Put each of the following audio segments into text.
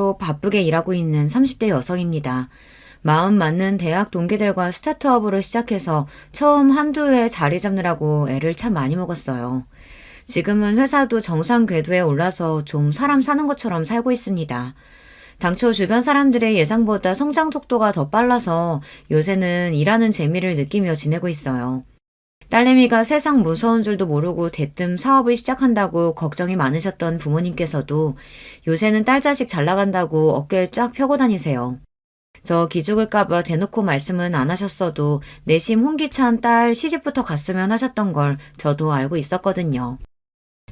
시골에서도 바쁘게 일하고 있는 30대 여성입니다. 마음 맞는 대학 동기들과 스타트업으로 시작해서 처음 한두 해 자리 잡느라고 애를 참 많이 먹었어요. 지금은 회사도 정상 궤도에 올라서 좀 사람 사는 것처럼 살고 있습니다. 당초 주변 사람들의 예상보다 성장 속도가 더 빨라서 요새는 일하는 재미를 느끼며 지내고 있어요. 딸내미가 세상 무서운 줄도 모르고 대뜸 사업을 시작한다고 걱정이 많으셨던 부모님께서도 요새는 딸 자식 잘 나간다고 어깨에 쫙 펴고 다니세요. 저 기죽을까봐 대놓고 말씀은 안 하셨어도 내심 혼기찬 딸 시집부터 갔으면 하셨던 걸 저도 알고 있었거든요.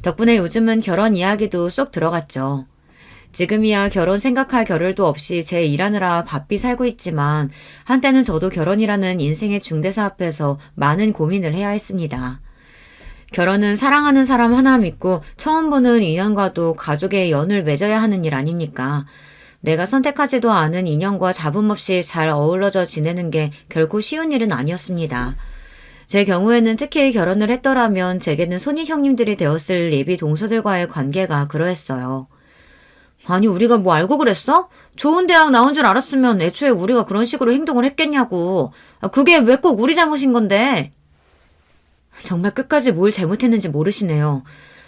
덕분에 요즘은 결혼 이야기도 쏙 들어갔죠. 지금이야 결혼 생각할 겨를도 없이 제 일하느라 바삐 살고 있지만 한때는 저도 결혼이라는 인생의 중대사 앞에서 많은 고민을 해야 했습니다. 결혼은 사랑하는 사람 하나 믿고 처음 보는 인연과도 가족의 연을 맺어야 하는 일 아닙니까? 내가 선택하지도 않은 인연과 잡음 없이 잘 어우러져 지내는 게 결코 쉬운 일은 아니었습니다. 제 경우에는 특히 결혼을 했더라면 제게는 손이 형님들이 되었을 예비 동서들과의 관계가 그러했어요. 아니 우리가 뭐 알고 그랬어? 좋은 대학 나온 줄 알았으면 애초에 우리가 그런 식으로 행동을 했겠냐고. 그게 왜 꼭 우리 잘못인 건데? 정말 끝까지 뭘 잘못했는지 모르시네요.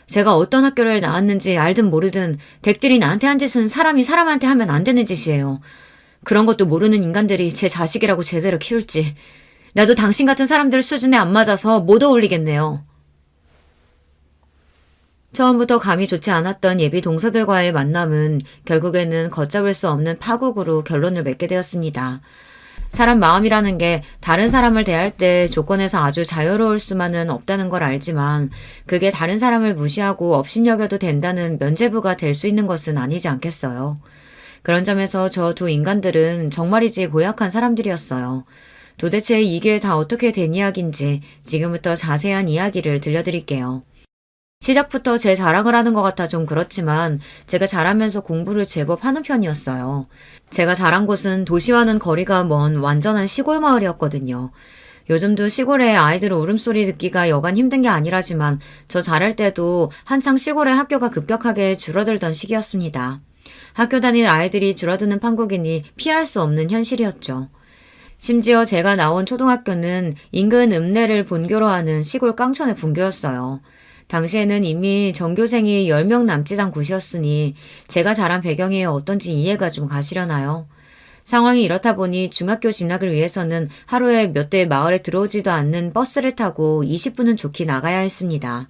제가 어떤 학교를 나왔는지 알든 모르든 댁들이 나한테 한 짓은 사람이 사람한테 하면 안 되는 짓이에요. 그런 것도 모르는 인간들이 제 자식이라고 제대로 키울지. 나도 당신 같은 사람들 수준에 안 맞아서 못 어울리겠네요. 처음부터 감이 좋지 않았던 예비 동서들과의 만남은 결국에는 걷잡을 수 없는 파국으로 결론을 맺게 되었습니다. 사람 마음이라는 게 다른 사람을 대할 때 조건에서 아주 자유로울 수만은 없다는 걸 알지만 그게 다른 사람을 무시하고 업신여겨도 된다는 면죄부가 될 수 있는 것은 아니지 않겠어요. 그런 점에서 저 두 인간들은 정말이지 고약한 사람들이었어요. 도대체 이게 다 어떻게 된 이야기인지 지금부터 자세한 이야기를 들려드릴게요. 시작부터 제 자랑을 하는 것 같아 좀 그렇지만 제가 잘하면서 공부를 제법 하는 편이었어요. 제가 자란 곳은 도시와는 거리가 먼 완전한 시골 마을이었거든요. 요즘도 시골에 아이들 울음소리 듣기가 여간 힘든 게 아니라지만 저 자랄 때도 한창 시골의 학교가 급격하게 줄어들던 시기였습니다. 학교 다닐 아이들이 줄어드는 판국이니 피할 수 없는 현실이었죠. 심지어 제가 나온 초등학교는 인근 읍내를 본교로 하는 시골 깡촌의 분교였어요. 당시에는 이미 전교생이 10명 남짓 한 곳이었으니 제가 자란 배경이 어떤지 이해가 좀 가시려나요? 상황이 이렇다 보니 중학교 진학을 위해서는 하루에 몇 대 마을에 들어오지도 않는 버스를 타고 20분은 좋게 나가야 했습니다.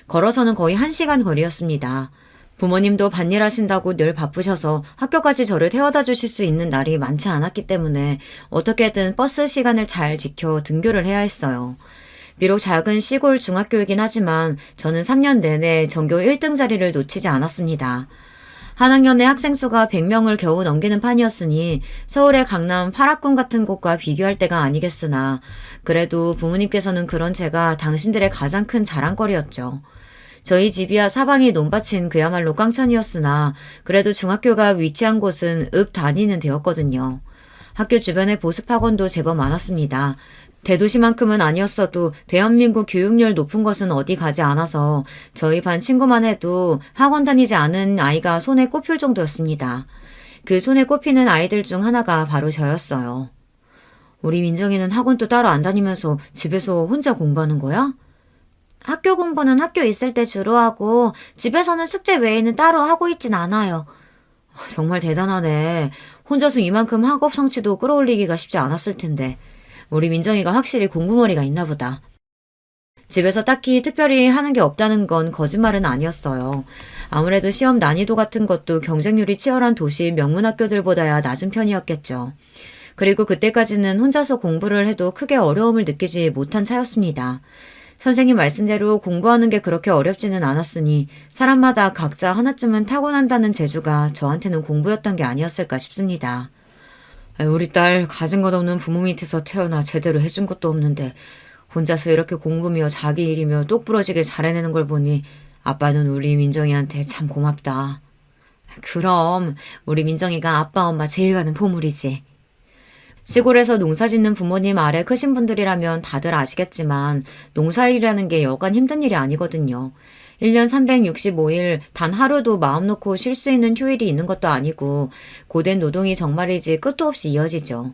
걸어서는 거의 1시간 거리였습니다. 부모님도 밭일 하신다고 늘 바쁘셔서 학교까지 저를 태워다 주실 수 있는 날이 많지 않았기 때문에 어떻게든 버스 시간을 잘 지켜 등교를 해야 했어요. 비록 작은 시골 중학교이긴 하지만 저는 3년 내내 전교 1등 자리를 놓치지 않았습니다. 한 학년에 학생 수가 100명을 겨우 넘기는 판이었으니 서울의 강남 8학군 같은 곳과 비교할 때가 아니겠으나 그래도 부모님께서는 그런 제가 당신들의 가장 큰 자랑거리였죠. 저희 집이야 사방이 논밭인 그야말로 깡천이었으나 그래도 중학교가 위치한 곳은 읍 단위는 되었거든요. 학교 주변에 보습학원도 제법 많았습니다. 대도시만큼은 아니었어도 대한민국 교육열 높은 것은 어디 가지 않아서 저희 반 친구만 해도 학원 다니지 않은 아이가 손에 꼽힐 정도였습니다. 그 손에 꼽히는 아이들 중 하나가 바로 저였어요. 우리 민정이는 학원도 따로 안 다니면서 집에서 혼자 공부하는 거야? 학교 공부는 학교 있을 때 주로 하고 집에서는 숙제 외에는 따로 하고 있진 않아요. 정말 대단하네. 혼자서 이만큼 학업 성취도 끌어올리기가 쉽지 않았을 텐데. 우리 민정이가 확실히 공부머리가 있나 보다. 집에서 딱히 특별히 하는 게 없다는 건 거짓말은 아니었어요. 아무래도 시험 난이도 같은 것도 경쟁률이 치열한 도시 명문학교들보다야 낮은 편이었겠죠. 그리고 그때까지는 혼자서 공부를 해도 크게 어려움을 느끼지 못한 차였습니다. 선생님 말씀대로 공부하는 게 그렇게 어렵지는 않았으니 사람마다 각자 하나쯤은 타고난다는 재주가 저한테는 공부였던 게 아니었을까 싶습니다. 우리 딸 가진 것 없는 부모 밑에서 태어나 제대로 해준 것도 없는데 혼자서 이렇게 공부며 자기 일이며 똑부러지게 잘해내는 걸 보니 아빠는 우리 민정이한테 참 고맙다. 그럼 우리 민정이가 아빠 엄마 제일 가는 보물이지. 시골에서 농사 짓는 부모님 아래 크신 분들이라면 다들 아시겠지만 농사일이라는 게 여간 힘든 일이 아니거든요. 1년 365일 단 하루도 마음 놓고 쉴 수 있는 휴일이 있는 것도 아니고 고된 노동이 정말이지 끝도 없이 이어지죠.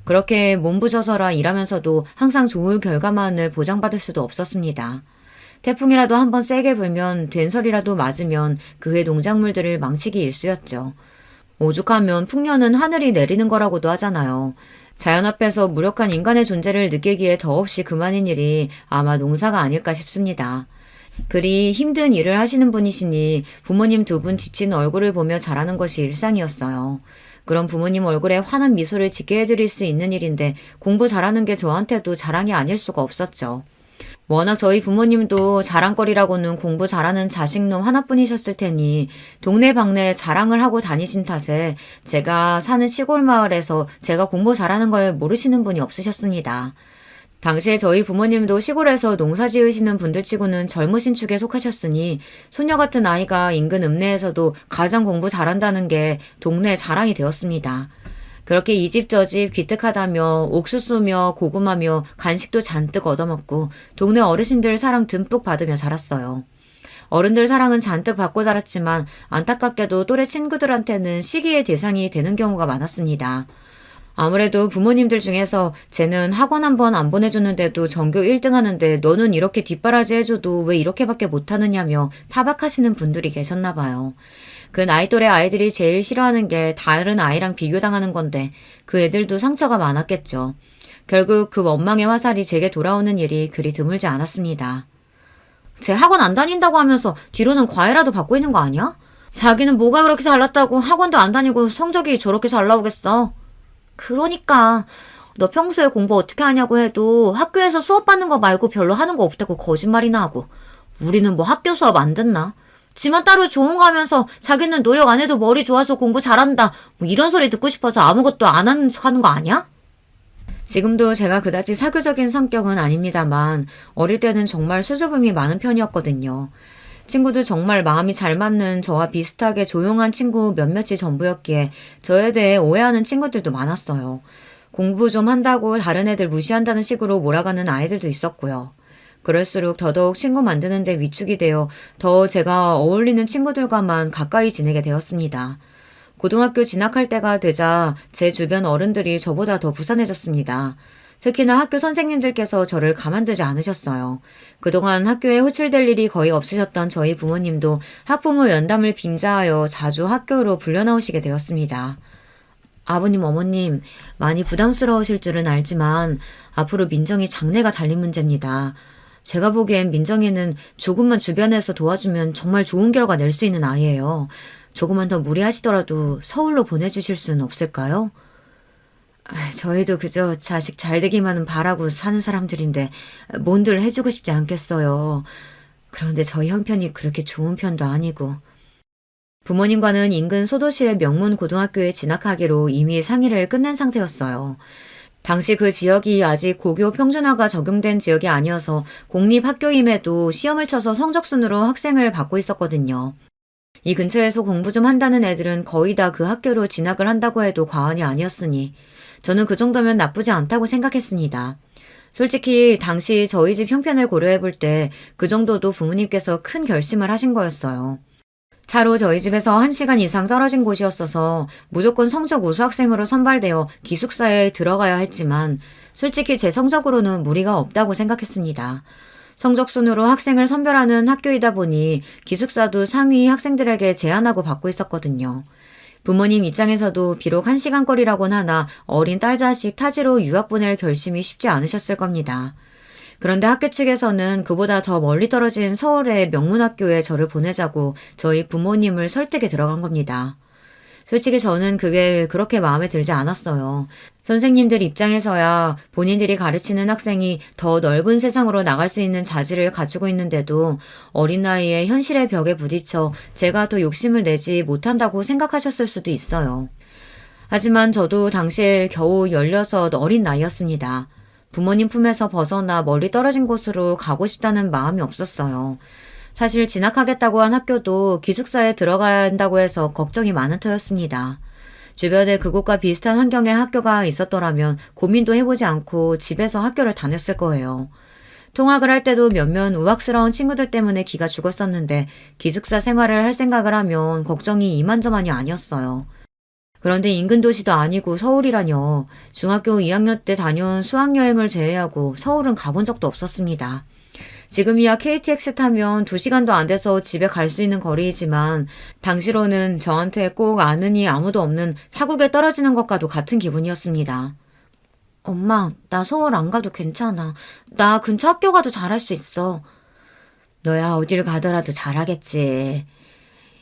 그렇게 몸부셔서라 일하면서도 항상 좋을 결과만을 보장받을 수도 없었습니다. 태풍이라도 한번 세게 불면 된설이라도 맞으면 그 해 농작물들을 망치기 일쑤였죠. 오죽하면 풍년은 하늘이 내리는 거라고도 하잖아요. 자연 앞에서 무력한 인간의 존재를 느끼기에 더없이 그만인 일이 아마 농사가 아닐까 싶습니다. 그리 힘든 일을 하시는 분이시니 부모님 두 분 지친 얼굴을 보며 자라는 것이 일상이었어요. 그런 부모님 얼굴에 환한 미소를 짓게 해드릴 수 있는 일인데 공부 잘하는 게 저한테도 자랑이 아닐 수가 없었죠. 워낙 저희 부모님도 자랑거리라고는 공부 잘하는 자식놈 하나뿐이셨을 테니 동네방네 자랑을 하고 다니신 탓에 제가 사는 시골 마을에서 제가 공부 잘하는 걸 모르시는 분이 없으셨습니다. 당시에 저희 부모님도 시골에서 농사 지으시는 분들치고는 젊으신 축에 속하셨으니 소녀 같은 아이가 인근 읍내에서도 가장 공부 잘한다는 게 동네 자랑이 되었습니다. 그렇게 이 집 저 집 기특하다며 옥수수며 고구마며 간식도 잔뜩 얻어먹고 동네 어르신들 사랑 듬뿍 받으며 자랐어요. 어른들 사랑은 잔뜩 받고 자랐지만 안타깝게도 또래 친구들한테는 시기의 대상이 되는 경우가 많았습니다. 아무래도 부모님들 중에서 쟤는 학원 한 번 안 보내줬는데도 전교 1등 하는데 너는 이렇게 뒷바라지 해줘도 왜 이렇게밖에 못하느냐며 타박하시는 분들이 계셨나 봐요. 그 나이 또래 아이들이 제일 싫어하는 게 다른 아이랑 비교당하는 건데 그 애들도 상처가 많았겠죠. 결국 그 원망의 화살이 제게 돌아오는 일이 그리 드물지 않았습니다. 쟤 학원 안 다닌다고 하면서 뒤로는 과외라도 받고 있는 거 아니야? 자기는 뭐가 그렇게 잘났다고 학원도 안 다니고 성적이 저렇게 잘 나오겠어. 그러니까 너 평소에 공부 어떻게 하냐고 해도 학교에서 수업 받는 거 말고 별로 하는 거 없다고 거짓말이나 하고 우리는 뭐 학교 수업 안 듣나? 지만 따로 좋은 거 하면서 자기는 노력 안 해도 머리 좋아서 공부 잘한다 뭐 이런 소리 듣고 싶어서 아무것도 안 하는 척 하는 거 아니야? 지금도 제가 그다지 사교적인 성격은 아닙니다만 어릴 때는 정말 수줍음이 많은 편이었거든요. 친구도 정말 마음이 잘 맞는 저와 비슷하게 조용한 친구 몇몇이 전부였기에 저에 대해 오해하는 친구들도 많았어요. 공부 좀 한다고 다른 애들 무시한다는 식으로 몰아가는 아이들도 있었고요. 그럴수록 더더욱 친구 만드는 데 위축이 되어 더 제가 어울리는 친구들과만 가까이 지내게 되었습니다. 고등학교 진학할 때가 되자 제 주변 어른들이 저보다 더 부산해졌습니다. 특히나 학교 선생님들께서 저를 가만두지 않으셨어요. 그동안 학교에 호출될 일이 거의 없으셨던 저희 부모님도 학부모 연담을 빙자하여 자주 학교로 불려나오시게 되었습니다. 아버님, 어머님, 많이 부담스러우실 줄은 알지만 앞으로 민정이 장래가 달린 문제입니다. 제가 보기엔 민정이는 조금만 주변에서 도와주면 정말 좋은 결과 낼 수 있는 아이예요. 조금만 더 무리하시더라도 서울로 보내주실 수는 없을까요? 저희도 그저 자식 잘 되기만은 바라고 사는 사람들인데 뭔들 해주고 싶지 않겠어요. 그런데 저희 형편이 그렇게 좋은 편도 아니고. 부모님과는 인근 소도시의 명문 고등학교에 진학하기로 이미 상의를 끝낸 상태였어요. 당시 그 지역이 아직 고교 평준화가 적용된 지역이 아니어서 공립학교임에도 시험을 쳐서 성적순으로 학생을 받고 있었거든요. 이 근처에서 공부 좀 한다는 애들은 거의 다 그 학교로 진학을 한다고 해도 과언이 아니었으니 저는 그 정도면 나쁘지 않다고 생각했습니다. 솔직히 당시 저희 집 형편을 고려해 볼 때 그 정도도 부모님께서 큰 결심을 하신 거였어요. 차로 저희 집에서 1시간 이상 떨어진 곳이었어서 무조건 성적 우수 학생으로 선발되어 기숙사에 들어가야 했지만 솔직히 제 성적으로는 무리가 없다고 생각했습니다. 성적 순으로 학생을 선별하는 학교이다 보니 기숙사도 상위 학생들에게 제한하고 받고 있었거든요. 부모님 입장에서도 비록 1시간 거리라곤 하나 어린 딸 자식 타지로 유학 보낼 결심이 쉽지 않으셨을 겁니다. 그런데 학교 측에서는 그보다 더 멀리 떨어진 서울의 명문학교에 저를 보내자고 저희 부모님을 설득에 들어간 겁니다. 솔직히 저는 그게 그렇게 마음에 들지 않았어요. 선생님들 입장에서야 본인들이 가르치는 학생이 더 넓은 세상으로 나갈 수 있는 자질을 갖추고 있는데도 어린 나이에 현실의 벽에 부딪혀 제가 더 욕심을 내지 못한다고 생각하셨을 수도 있어요. 하지만 저도 당시에 겨우 16 어린 나이였습니다. 부모님 품에서 벗어나 멀리 떨어진 곳으로 가고 싶다는 마음이 없었어요. 사실 진학하겠다고 한 학교도 기숙사에 들어가야 한다고 해서 걱정이 많은 터였습니다. 주변에 그곳과 비슷한 환경의 학교가 있었더라면 고민도 해보지 않고 집에서 학교를 다녔을 거예요. 통학을 할 때도 몇몇 우악스러운 친구들 때문에 기가 죽었었는데 기숙사 생활을 할 생각을 하면 걱정이 이만저만이 아니었어요. 그런데 인근 도시도 아니고 서울이라뇨. 중학교 2학년 때 다녀온 수학여행을 제외하고 서울은 가본 적도 없었습니다. 지금이야 KTX 타면 2시간도 안 돼서 집에 갈 수 있는 거리이지만 당시로는 저한테 꼭 아느니 아무도 없는 타국에 떨어지는 것과도 같은 기분이었습니다. 엄마, 나 서울 안 가도 괜찮아. 나 근처 학교 가도 잘할 수 있어. 너야 어딜 가더라도 잘하겠지.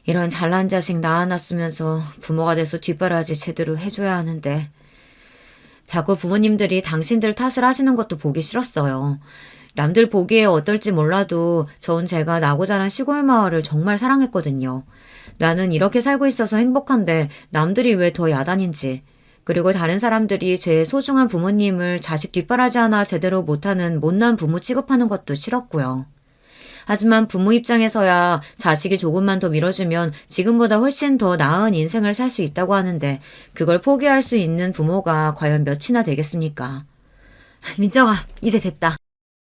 이런 잘난 자식 낳아놨으면서 부모가 돼서 뒷바라지 제대로 해줘야 하는데. 자꾸 부모님들이 당신들 탓을 하시는 것도 보기 싫었어요. 남들 보기에 어떨지 몰라도 전 제가 나고 자란 시골 마을을 정말 사랑했거든요. 나는 이렇게 살고 있어서 행복한데 남들이 왜 더 야단인지. 그리고 다른 사람들이 제 소중한 부모님을 자식 뒷바라지 하나 제대로 못하는 못난 부모 취급하는 것도 싫었고요. 하지만 부모 입장에서야 자식이 조금만 더 밀어주면 지금보다 훨씬 더 나은 인생을 살 수 있다고 하는데 그걸 포기할 수 있는 부모가 과연 몇이나 되겠습니까? 민정아, 이제 됐다.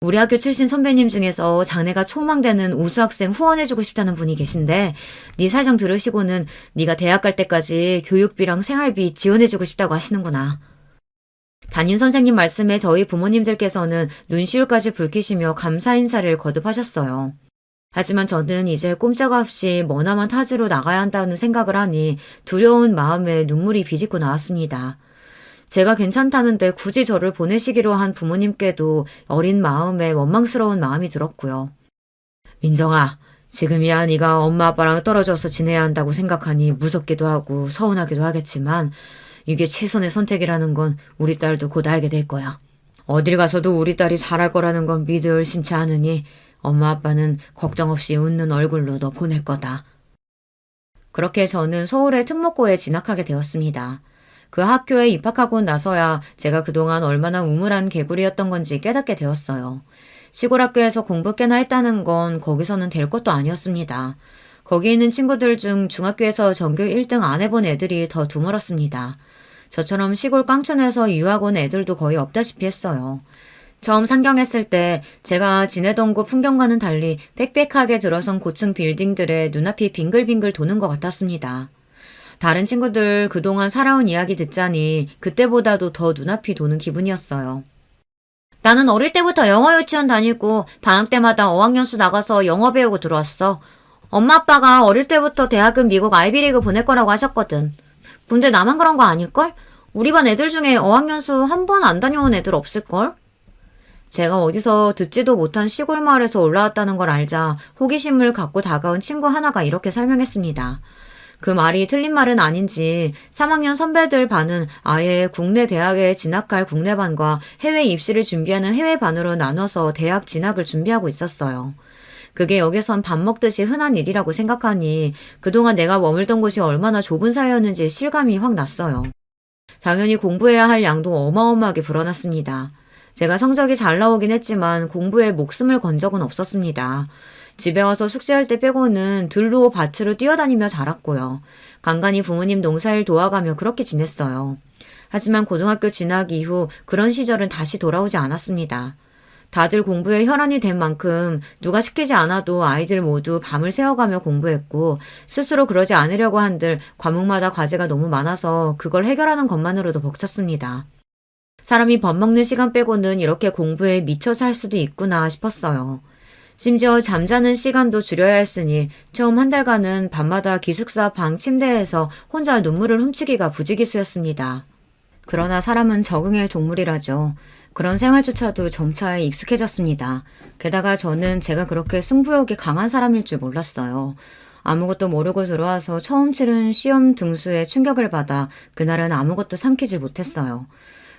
우리 학교 출신 선배님 중에서 장래가 촉망되는 우수학생 후원해주고 싶다는 분이 계신데 네 사정 들으시고는 네가 대학 갈 때까지 교육비랑 생활비 지원해주고 싶다고 하시는구나. 담임 선생님 말씀에 저희 부모님들께서는 눈시울까지 붉히시며 감사 인사를 거듭하셨어요. 하지만 저는 이제 꼼짝없이 머나먼 타지로 나가야 한다는 생각을 하니 두려운 마음에 눈물이 비집고 나왔습니다. 제가 괜찮다는데 굳이 저를 보내시기로 한 부모님께도 어린 마음에 원망스러운 마음이 들었고요. 민정아, 지금이야 네가 엄마 아빠랑 떨어져서 지내야 한다고 생각하니 무섭기도 하고 서운하기도 하겠지만 이게 최선의 선택이라는 건 우리 딸도 곧 알게 될 거야. 어딜 가서도 우리 딸이 잘할 거라는 건 믿을 의심치 않으니 엄마 아빠는 걱정 없이 웃는 얼굴로 너 보낼 거다. 그렇게 저는 서울의 특목고에 진학하게 되었습니다. 그 학교에 입학하고 나서야 제가 그동안 얼마나 우물한 개구리였던 건지 깨닫게 되었어요. 시골 학교에서 공부 꽤나 했다는 건 거기서는 될 것도 아니었습니다. 거기 있는 친구들 중 중학교에서 전교 1등 안 해본 애들이 더 드물었습니다. 저처럼 시골 깡촌에서 유학 온 애들도 거의 없다시피 했어요. 처음 상경했을 때 제가 지내던 곳 풍경과는 달리 빽빽하게 들어선 고층 빌딩들의 눈앞이 빙글빙글 도는 것 같았습니다. 다른 친구들 그동안 살아온 이야기 듣자니 그때보다도 더 눈앞이 도는 기분이었어요. 나는 어릴 때부터 영어 유치원 다니고 방학 때마다 어학연수 나가서 영어 배우고 들어왔어. 엄마 아빠가 어릴 때부터 대학은 미국 아이비리그 보낼 거라고 하셨거든. 근데 나만 그런 거 아닐걸? 우리 반 애들 중에 어학연수 한 번 안 다녀온 애들 없을걸? 제가 어디서 듣지도 못한 시골 마을에서 올라왔다는 걸 알자 호기심을 갖고 다가온 친구 하나가 이렇게 설명했습니다. 그 말이 틀린 말은 아닌지 3학년 선배들 반은 아예 국내 대학에 진학할 국내반과 해외 입시를 준비하는 해외반으로 나눠서 대학 진학을 준비하고 있었어요. 그게 여기선 밥 먹듯이 흔한 일이라고 생각하니 그동안 내가 머물던 곳이 얼마나 좁은 사이였는지 실감이 확 났어요. 당연히 공부해야 할 양도 어마어마하게 불어났습니다. 제가 성적이 잘 나오긴 했지만 공부에 목숨을 건 적은 없었습니다. 집에 와서 숙제할 때 빼고는 들로 밭으로 뛰어다니며 자랐고요. 간간히 부모님 농사일 도와가며 그렇게 지냈어요. 하지만 고등학교 진학 이후 그런 시절은 다시 돌아오지 않았습니다. 다들 공부에 혈안이 된 만큼 누가 시키지 않아도 아이들 모두 밤을 새워가며 공부했고 스스로 그러지 않으려고 한들 과목마다 과제가 너무 많아서 그걸 해결하는 것만으로도 벅찼습니다. 사람이 밥 먹는 시간 빼고는 이렇게 공부에 미쳐 살 수도 있구나 싶었어요. 심지어 잠자는 시간도 줄여야 했으니 처음 한 달간은 밤마다 기숙사 방 침대에서 혼자 눈물을 훔치기가 부지기수였습니다. 그러나 사람은 적응의 동물이라죠. 그런 생활조차도 점차 익숙해졌습니다. 게다가 저는 제가 그렇게 승부욕이 강한 사람일 줄 몰랐어요. 아무것도 모르고 들어와서 처음 치른 시험 등수에 충격을 받아 그날은 아무것도 삼키질 못했어요.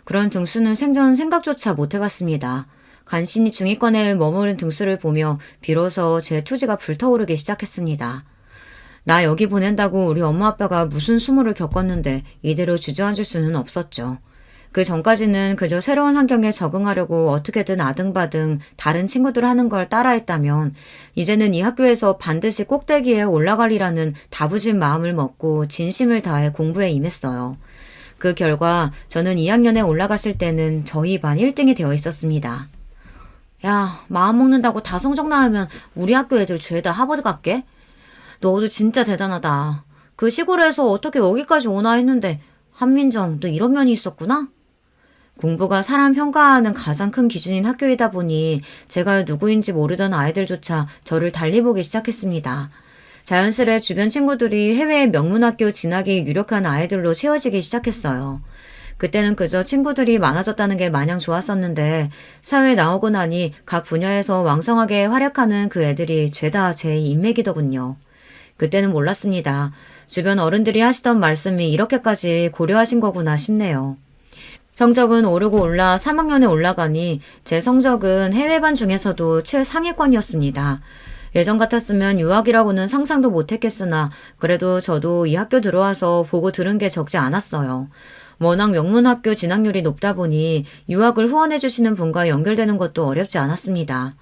그런 등수는 생전 생각조차 못 해봤습니다. 간신히 중위권에 머무른 등수를 보며 비로소 제 투지가 불타오르기 시작했습니다. 나 여기 보낸다고 우리 엄마 아빠가 무슨 수모를 겪었는데 이대로 주저앉을 수는 없었죠. 그 전까지는 그저 새로운 환경에 적응하려고 어떻게든 아등바등 다른 친구들 하는 걸 따라했다면 이제는 이 학교에서 반드시 꼭대기에 올라가리라는 다부진 마음을 먹고 진심을 다해 공부에 임했어요. 그 결과 저는 2학년에 올라갔을 때는 저희 반 1등이 되어 있었습니다. 야, 마음 먹는다고 다 성적 나으면 우리 학교 애들 죄다 하버드 갈게? 너도 진짜 대단하다. 그 시골에서 어떻게 여기까지 오나 했는데 한민정, 너 이런 면이 있었구나? 공부가 사람 평가하는 가장 큰 기준인 학교이다 보니 제가 누구인지 모르던 아이들조차 저를 달리 보기 시작했습니다. 자연스레 주변 친구들이 해외 명문학교 진학이 유력한 아이들로 채워지기 시작했어요. 그때는 그저 친구들이 많아졌다는 게 마냥 좋았었는데 사회에 나오고 나니 각 분야에서 왕성하게 활약하는 그 애들이 죄다 제 인맥이더군요. 그때는 몰랐습니다. 주변 어른들이 하시던 말씀이 이렇게까지 고려하신 거구나 싶네요. 성적은 오르고 올라 3학년에 올라가니 제 성적은 해외반 중에서도 최상위권이었습니다. 예전 같았으면 유학이라고는 상상도 못했겠으나 그래도 저도 이 학교 들어와서 보고 들은 게 적지 않았어요. 워낙 명문학교 진학률이 높다 보니 유학을 후원해 주시는 분과 연결되는 것도 어렵지 않았습니다.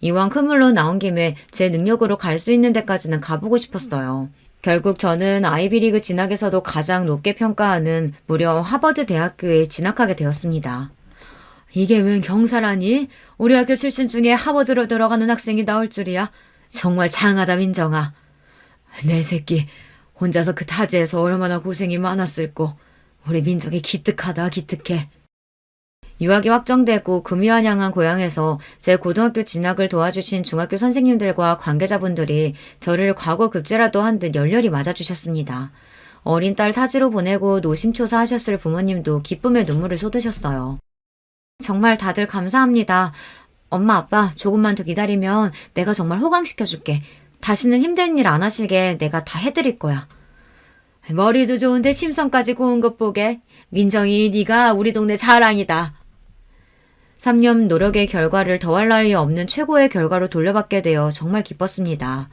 이왕 큰 물로 나온 김에 제 능력으로 갈 수 있는 데까지는 가보고 싶었어요. 결국 저는 아이비리그 진학에서도 가장 높게 평가하는 무려 하버드 대학교에 진학하게 되었습니다. 이게 웬 경사라니? 우리 학교 출신 중에 하버드로 들어가는 학생이 나올 줄이야. 정말 장하다 민정아. 내 새끼 혼자서 그 타지에서 얼마나 고생이 많았을꼬. 우리 민정이 기특하다 기특해. 유학이 확정되고 금유한양한 고향에서 제 고등학교 진학을 도와주신 중학교 선생님들과 관계자분들이 저를 과거 급제라도 한 듯 열렬히 맞아주셨습니다. 어린 딸 타지로 보내고 노심초사하셨을 부모님도 기쁨의 눈물을 쏟으셨어요. 정말 다들 감사합니다. 엄마 아빠 조금만 더 기다리면 내가 정말 호강시켜줄게. 다시는 힘든 일 안 하시게 내가 다 해드릴 거야. 머리도 좋은데 심성까지 고운 것 보게. 민정이 네가 우리 동네 자랑이다. 3년 노력의 결과를 더할 나위 없는 최고의 결과로 돌려받게 되어 정말 기뻤습니다.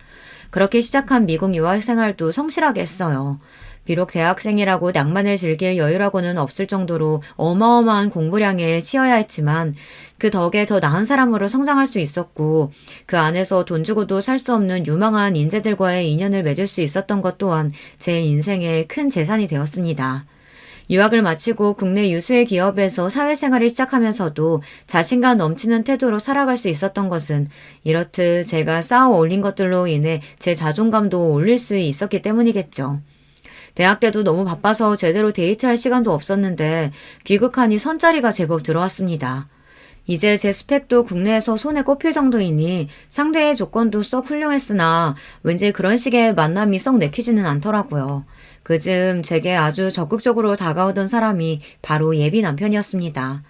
그렇게 시작한 미국 유학 생활도 성실하게 했어요. 비록 대학생이라고 낭만을 즐길 여유라고는 없을 정도로 어마어마한 공부량에 치여야 했지만 그 덕에 더 나은 사람으로 성장할 수 있었고 그 안에서 돈 주고도 살 수 없는 유망한 인재들과의 인연을 맺을 수 있었던 것 또한 제 인생의 큰 재산이 되었습니다. 유학을 마치고 국내 유수의 기업에서 사회생활을 시작하면서도 자신감 넘치는 태도로 살아갈 수 있었던 것은 이렇듯 제가 쌓아 올린 것들로 인해 제 자존감도 올릴 수 있었기 때문이겠죠. 대학 때도 너무 바빠서 제대로 데이트할 시간도 없었는데 귀국하니 선자리가 제법 들어왔습니다. 이제 제 스펙도 국내에서 손에 꼽힐 정도이니 상대의 조건도 썩 훌륭했으나 왠지 그런 식의 만남이 썩 내키지는 않더라고요. 그즘 제게 아주 적극적으로 다가오던 사람이 바로 예비 남편이었습니다.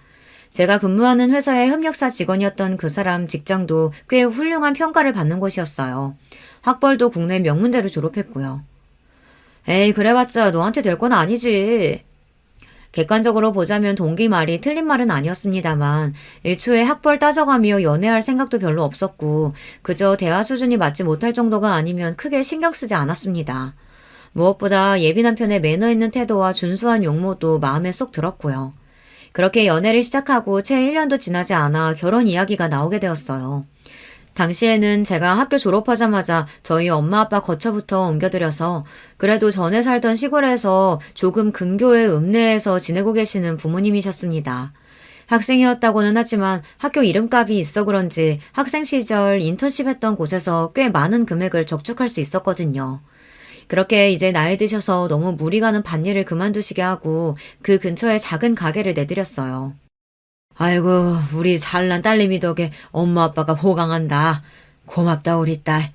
제가 근무하는 회사의 협력사 직원이었던 그 사람 직장도 꽤 훌륭한 평가를 받는 곳이었어요. 학벌도 국내 명문대로 졸업했고요. 에이 그래봤자 너한테 될 건 아니지. 객관적으로 보자면 동기 말이 틀린 말은 아니었습니다만 애초에 학벌 따져가며 연애할 생각도 별로 없었고 그저 대화 수준이 맞지 못할 정도가 아니면 크게 신경 쓰지 않았습니다. 무엇보다 예비 남편의 매너 있는 태도와 준수한 용모도 마음에 쏙 들었고요. 그렇게 연애를 시작하고 채 1년도 지나지 않아 결혼 이야기가 나오게 되었어요. 당시에는 제가 학교 졸업하자마자 저희 엄마 아빠 거처부터 옮겨드려서 그래도 전에 살던 시골에서 조금 근교의 읍내에서 지내고 계시는 부모님이셨습니다. 학생이었다고는 하지만 학교 이름값이 있어 그런지 학생 시절 인턴십 했던 곳에서 꽤 많은 금액을 적축할 수 있었거든요. 그렇게 이제 나이 드셔서 너무 무리 가는 밭일을 그만두시게 하고 그 근처에 작은 가게를 내드렸어요. 아이고 우리 잘난 딸내미 덕에 엄마 아빠가 호강한다. 고맙다 우리 딸.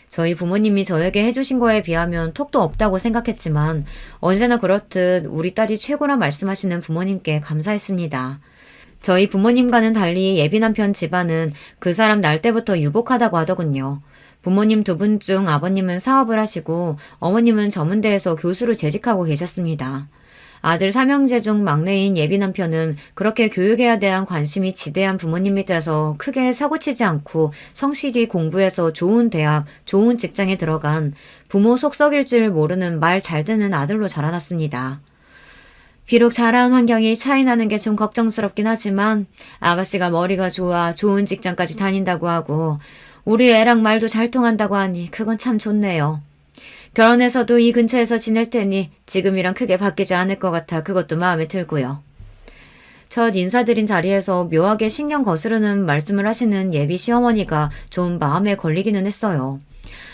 저희 부모님이 저에게 해주신 거에 비하면 톡도 없다고 생각했지만 언제나 그렇듯 우리 딸이 최고라 말씀하시는 부모님께 감사했습니다. 저희 부모님과는 달리 예비 남편 집안은 그 사람 날 때부터 유복하다고 하더군요. 부모님 두 분 중 아버님은 사업을 하시고 어머님은 전문대에서 교수로 재직하고 계셨습니다. 아들 삼형제 중 막내인 예비 남편은 그렇게 교육에 대한 관심이 지대한 부모님 밑에서 크게 사고치지 않고 성실히 공부해서 좋은 대학, 좋은 직장에 들어간 부모 속 썩일 줄 모르는 말 잘 듣는 아들로 자라났습니다. 비록 자라온 환경이 차이 나는 게 좀 걱정스럽긴 하지만 아가씨가 머리가 좋아 좋은 직장까지 다닌다고 하고 우리 애랑 말도 잘 통한다고 하니 그건 참 좋네요. 결혼해서도 이 근처에서 지낼 테니 지금이랑 크게 바뀌지 않을 것 같아 그것도 마음에 들고요. 첫 인사드린 자리에서 묘하게 신경 거스르는 말씀을 하시는 예비 시어머니가 좀 마음에 걸리기는 했어요.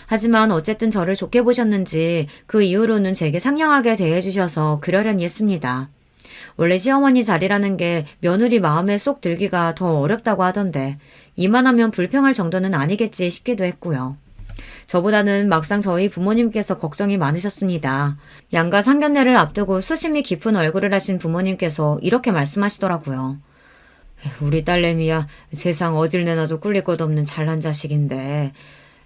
하지만 어쨌든 저를 좋게 보셨는지 그 이후로는 제게 상냥하게 대해주셔서 그러려니 했습니다. 원래 시어머니 자리라는 게 며느리 마음에 쏙 들기가 더 어렵다고 하던데 이만하면 불평할 정도는 아니겠지 싶기도 했고요. 저보다는 막상 저희 부모님께서 걱정이 많으셨습니다. 양가 상견례를 앞두고 수심이 깊은 얼굴을 하신 부모님께서 이렇게 말씀하시더라고요. 우리 딸내미야 세상 어딜 내놔도 꿀릴 것 없는 잘난 자식인데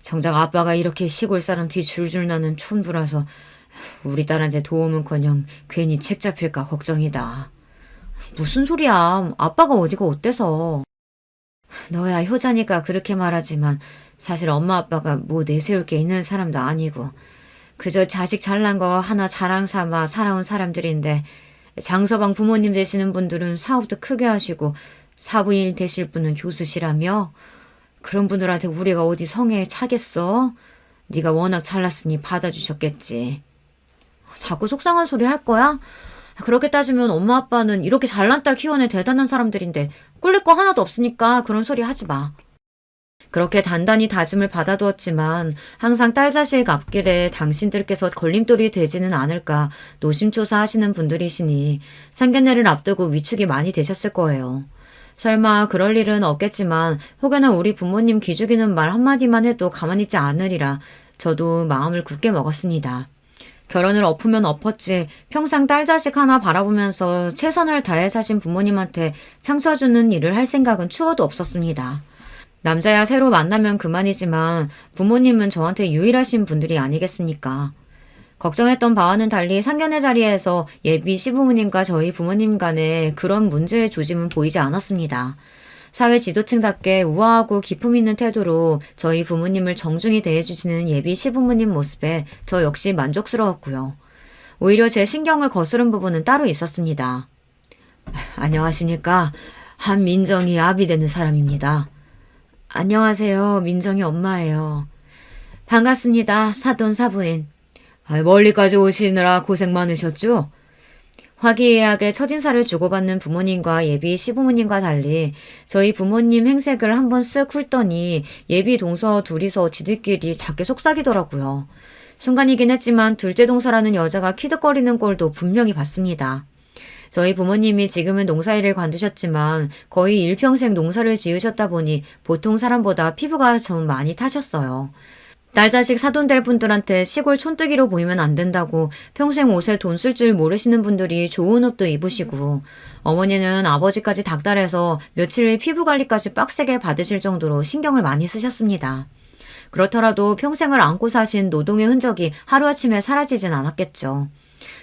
정작 아빠가 이렇게 시골 사람 뒤 줄줄 나는 촌부라서 우리 딸한테 도움은커녕 괜히 책 잡힐까 걱정이다. 무슨 소리야. 아빠가 어디가 어때서. 너야 효자니까 그렇게 말하지만 사실 엄마 아빠가 뭐 내세울 게 있는 사람도 아니고 그저 자식 잘난 거 하나 자랑 삼아 살아온 사람들인데 장서방 부모님 되시는 분들은 사업도 크게 하시고 사부인 되실 분은 교수시라며 그런 분들한테 우리가 어디 성에 차겠어? 네가 워낙 잘났으니 받아주셨겠지. 자꾸 속상한 소리 할 거야? 그렇게 따지면 엄마 아빠는 이렇게 잘난 딸 키워낸 대단한 사람들인데 꿀릴 거 하나도 없으니까 그런 소리 하지 마. 그렇게 단단히 다짐을 받아두었지만 항상 딸 자식 앞길에 당신들께서 걸림돌이 되지는 않을까 노심초사하시는 분들이시니 상견례를 앞두고 위축이 많이 되셨을 거예요. 설마 그럴 일은 없겠지만 혹여나 우리 부모님 기죽이는 말 한마디만 해도 가만히 있지 않으리라 저도 마음을 굳게 먹었습니다. 결혼을 엎으면 엎었지 평생 딸 자식 하나 바라보면서 최선을 다해 사신 부모님한테 상처주는 일을 할 생각은 추워도 없었습니다. 남자야 새로 만나면 그만이지만 부모님은 저한테 유일하신 분들이 아니겠습니까? 걱정했던 바와는 달리 상견례 자리에서 예비 시부모님과 저희 부모님 간에 그런 문제의 조짐은 보이지 않았습니다. 사회 지도층답게 우아하고 기품 있는 태도로 저희 부모님을 정중히 대해주시는 예비 시부모님 모습에 저 역시 만족스러웠고요. 오히려 제 신경을 거스른 부분은 따로 있었습니다. 안녕하십니까. 한민정이 아비 되는 사람입니다. 안녕하세요. 민정이 엄마예요. 반갑습니다. 사돈 사부인. 멀리까지 오시느라 고생 많으셨죠? 화기애애하게 첫인사를 주고받는 부모님과 예비 시부모님과 달리 저희 부모님 행색을 한번 쓱 훑더니 예비 동서 둘이서 지들끼리 작게 속삭이더라고요. 순간이긴 했지만 둘째 동서라는 여자가 키득거리는 꼴도 분명히 봤습니다. 저희 부모님이 지금은 농사일을 관두셨지만 거의 일평생 농사를 지으셨다 보니 보통 사람보다 피부가 좀 많이 타셨어요. 딸 자식 사돈 될 분들한테 시골 촌뜨기로 보이면 안 된다고 평생 옷에 돈 쓸 줄 모르시는 분들이 좋은 옷도 입으시고 어머니는 아버지까지 닥달해서 며칠 피부 관리까지 빡세게 받으실 정도로 신경을 많이 쓰셨습니다. 그렇더라도 평생을 안고 사신 노동의 흔적이 하루아침에 사라지진 않았겠죠.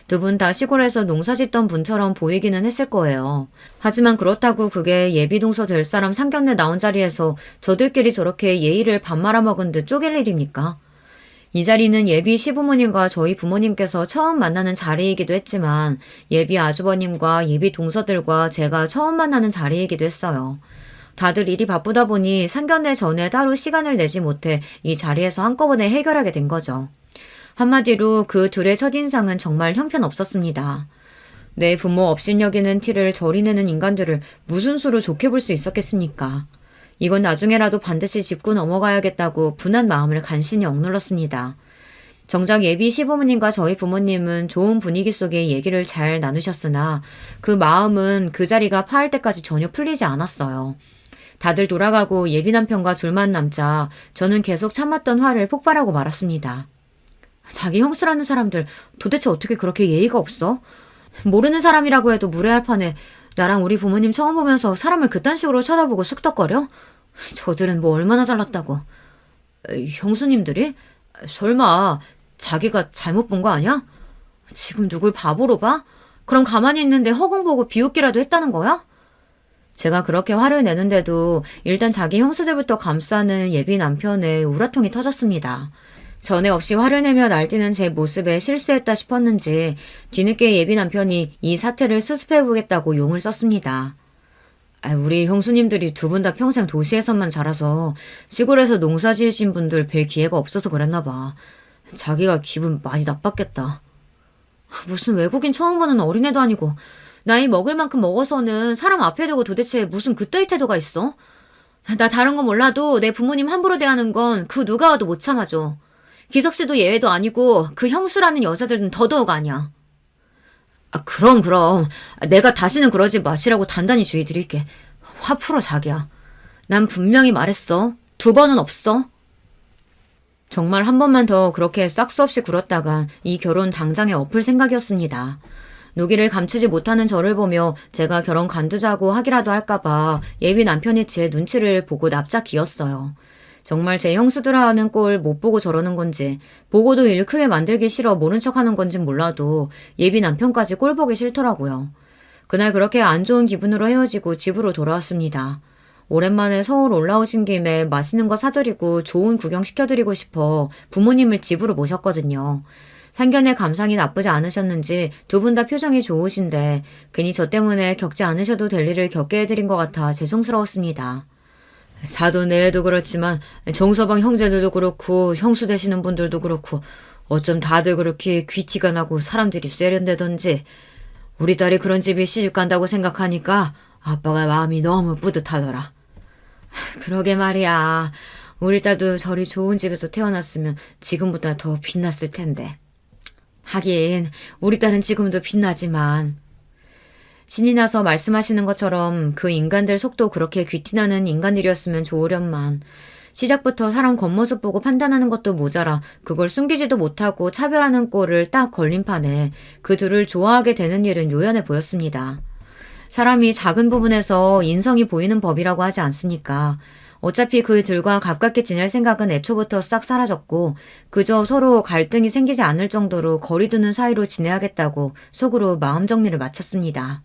두 분 다 시골에서 농사 짓던 분처럼 보이기는 했을 거예요. 하지만 그렇다고 그게 예비동서 될 사람 상견례 나온 자리에서 저들끼리 저렇게 예의를 밥 말아먹은 듯 쪼갤 일입니까? 이 자리는 예비 시부모님과 저희 부모님께서 처음 만나는 자리이기도 했지만 예비 아주버님과 예비 동서들과 제가 처음 만나는 자리이기도 했어요. 다들 일이 바쁘다 보니 상견례 전에 따로 시간을 내지 못해 이 자리에서 한꺼번에 해결하게 된 거죠. 한마디로 그 둘의 첫인상은 정말 형편없었습니다. 내 부모 업신여기는 티를 저리 내는 인간들을 무슨 수로 좋게 볼 수 있었겠습니까? 이건 나중에라도 반드시 짚고 넘어가야겠다고 분한 마음을 간신히 억눌렀습니다. 정작 예비 시부모님과 저희 부모님은 좋은 분위기 속에 얘기를 잘 나누셨으나 그 마음은 그 자리가 파할 때까지 전혀 풀리지 않았어요. 다들 돌아가고 예비 남편과 둘만 남자 저는 계속 참았던 화를 폭발하고 말았습니다. 자기 형수라는 사람들 도대체 어떻게 그렇게 예의가 없어? 모르는 사람이라고 해도 무례할 판에 나랑 우리 부모님 처음 보면서 사람을 그딴 식으로 쳐다보고 쑥덕거려? 저들은 뭐 얼마나 잘났다고. 형수님들이? 설마 자기가 잘못 본 거 아니야? 지금 누굴 바보로 봐? 그럼 가만히 있는데 허공 보고 비웃기라도 했다는 거야? 제가 그렇게 화를 내는데도 일단 자기 형수들부터 감싸는 예비 남편의 우라통이 터졌습니다. 전에 없이 화를 내며 날뛰는 제 모습에 실수했다 싶었는지 뒤늦게 예비 남편이 이 사태를 수습해보겠다고 용을 썼습니다. 우리 형수님들이 두 분 다 평생 도시에서만 자라서 시골에서 농사 지으신 분들 뵐 기회가 없어서 그랬나 봐. 자기가 기분 많이 나빴겠다. 무슨 외국인 처음 보는 어린애도 아니고 나이 먹을 만큼 먹어서는 사람 앞에 두고 도대체 무슨 그따위 태도가 있어? 나 다른 건 몰라도 내 부모님 함부로 대하는 건 그 누가 와도 못 참아줘. 기석 씨도 예외도 아니고 그 형수라는 여자들은 더더욱 아니야. 아, 그럼. 내가 다시는 그러지 마시라고 단단히 주의 드릴게. 화 풀어, 자기야. 난 분명히 말했어. 2번은 없어. 정말 한 번만 더 그렇게 싹수 없이 굴었다간 이 결혼 당장에 엎을 생각이었습니다. 노기를 감추지 못하는 저를 보며 제가 결혼 관두자고 하기라도 할까봐 예비 남편이 제 눈치를 보고 납작 기었어요. 정말 제 형수들아 하는 꼴 못 보고 저러는 건지, 보고도 일 크게 만들기 싫어 모른 척하는 건진 몰라도 예비 남편까지 꼴 보기 싫더라고요. 그날 그렇게 안 좋은 기분으로 헤어지고 집으로 돌아왔습니다. 오랜만에 서울 올라오신 김에 맛있는 거 사드리고 좋은 구경 시켜드리고 싶어 부모님을 집으로 모셨거든요. 상견례 감상이 나쁘지 않으셨는지 2분 다 표정이 좋으신데 괜히 저 때문에 겪지 않으셔도 될 일을 겪게 해드린 것 같아 죄송스러웠습니다. 사돈내외도 그렇지만 정서방 형제들도 그렇고 형수 되시는 분들도 그렇고 어쩜 다들 그렇게 귀티가 나고 사람들이 세련되던지 우리 딸이 그런 집에 시집간다고 생각하니까 아빠가 마음이 너무 뿌듯하더라. 그러게 말이야. 우리 딸도 저리 좋은 집에서 태어났으면 지금보다 더 빛났을 텐데. 하긴 우리 딸은 지금도 빛나지만 신이 나서 말씀하시는 것처럼 그 인간들 속도 그렇게 귀티나는 인간들이었으면 좋으련만 시작부터 사람 겉모습 보고 판단하는 것도 모자라 그걸 숨기지도 못하고 차별하는 꼴을 딱 걸린 판에 그 둘을 좋아하게 되는 일은 요연해 보였습니다. 사람이 작은 부분에서 인성이 보이는 법이라고 하지 않습니까? 어차피 그들과 가깝게 지낼 생각은 애초부터 싹 사라졌고 그저 서로 갈등이 생기지 않을 정도로 거리두는 사이로 지내야겠다고 속으로 마음 정리를 마쳤습니다.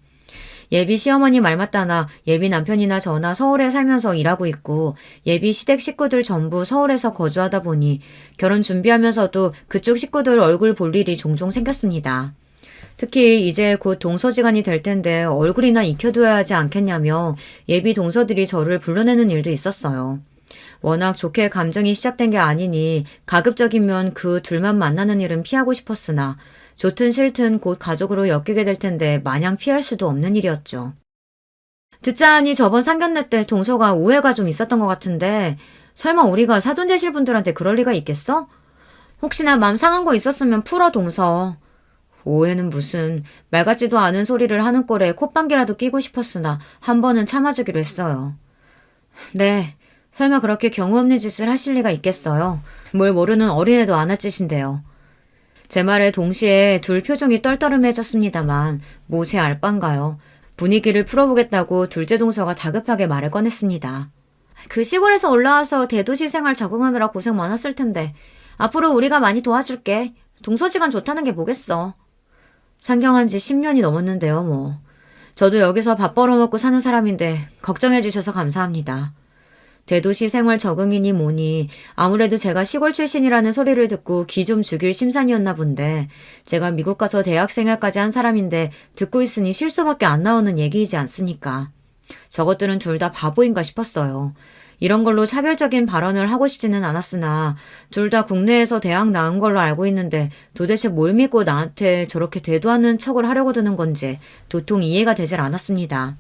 예비 시어머니 말 맞다나 예비 남편이나 저나 서울에 살면서 일하고 있고 예비 시댁 식구들 전부 서울에서 거주하다 보니 결혼 준비하면서도 그쪽 식구들 얼굴 볼 일이 종종 생겼습니다. 특히 이제 곧 동서지간이 될 텐데 얼굴이나 익혀두어야 하지 않겠냐며 예비 동서들이 저를 불러내는 일도 있었어요. 워낙 좋게 감정이 시작된 게 아니니 가급적이면 그 둘만 만나는 일은 피하고 싶었으나 좋든 싫든 곧 가족으로 엮이게 될 텐데 마냥 피할 수도 없는 일이었죠. 듣자 하니 저번 상견례 때 동서가 오해가 좀 있었던 것 같은데 설마 우리가 사돈 되실 분들한테 그럴 리가 있겠어? 혹시나 맘 상한 거 있었으면 풀어 동서. 오해는 무슨 말 같지도 않은 소리를 하는 꼴에 콧방귀라도 끼고 싶었으나 한 번은 참아주기로 했어요. 네, 설마 그렇게 경우 없는 짓을 하실 리가 있겠어요. 뭘 모르는 어린애도 안 할 짓인데요. 제 말에 동시에 둘 표정이 떨떠름해졌습니다만 뭐 제 알바인가요. 분위기를 풀어보겠다고 둘째 동서가 다급하게 말을 꺼냈습니다. 그 시골에서 올라와서 대도시 생활 적응하느라 고생 많았을 텐데 앞으로 우리가 많이 도와줄게. 동서지간 좋다는 게 뭐겠어. 상경한 지 10년이 넘었는데요, 뭐. 저도 여기서 밥 벌어먹고 사는 사람인데 걱정해 주셔서 감사합니다. 대도시 생활 적응이니 뭐니 아무래도 제가 시골 출신이라는 소리를 듣고 기 좀 죽일 심산이었나 본데 제가 미국 가서 대학 생활까지 한 사람인데 듣고 있으니 실수밖에 안 나오는 얘기이지 않습니까? 저것들은 둘 다 바보인가 싶었어요. 이런 걸로 차별적인 발언을 하고 싶지는 않았으나 둘 다 국내에서 대학 나온 걸로 알고 있는데 도대체 뭘 믿고 나한테 저렇게 대도하는 척을 하려고 드는 건지 도통 이해가 되질 않았습니다.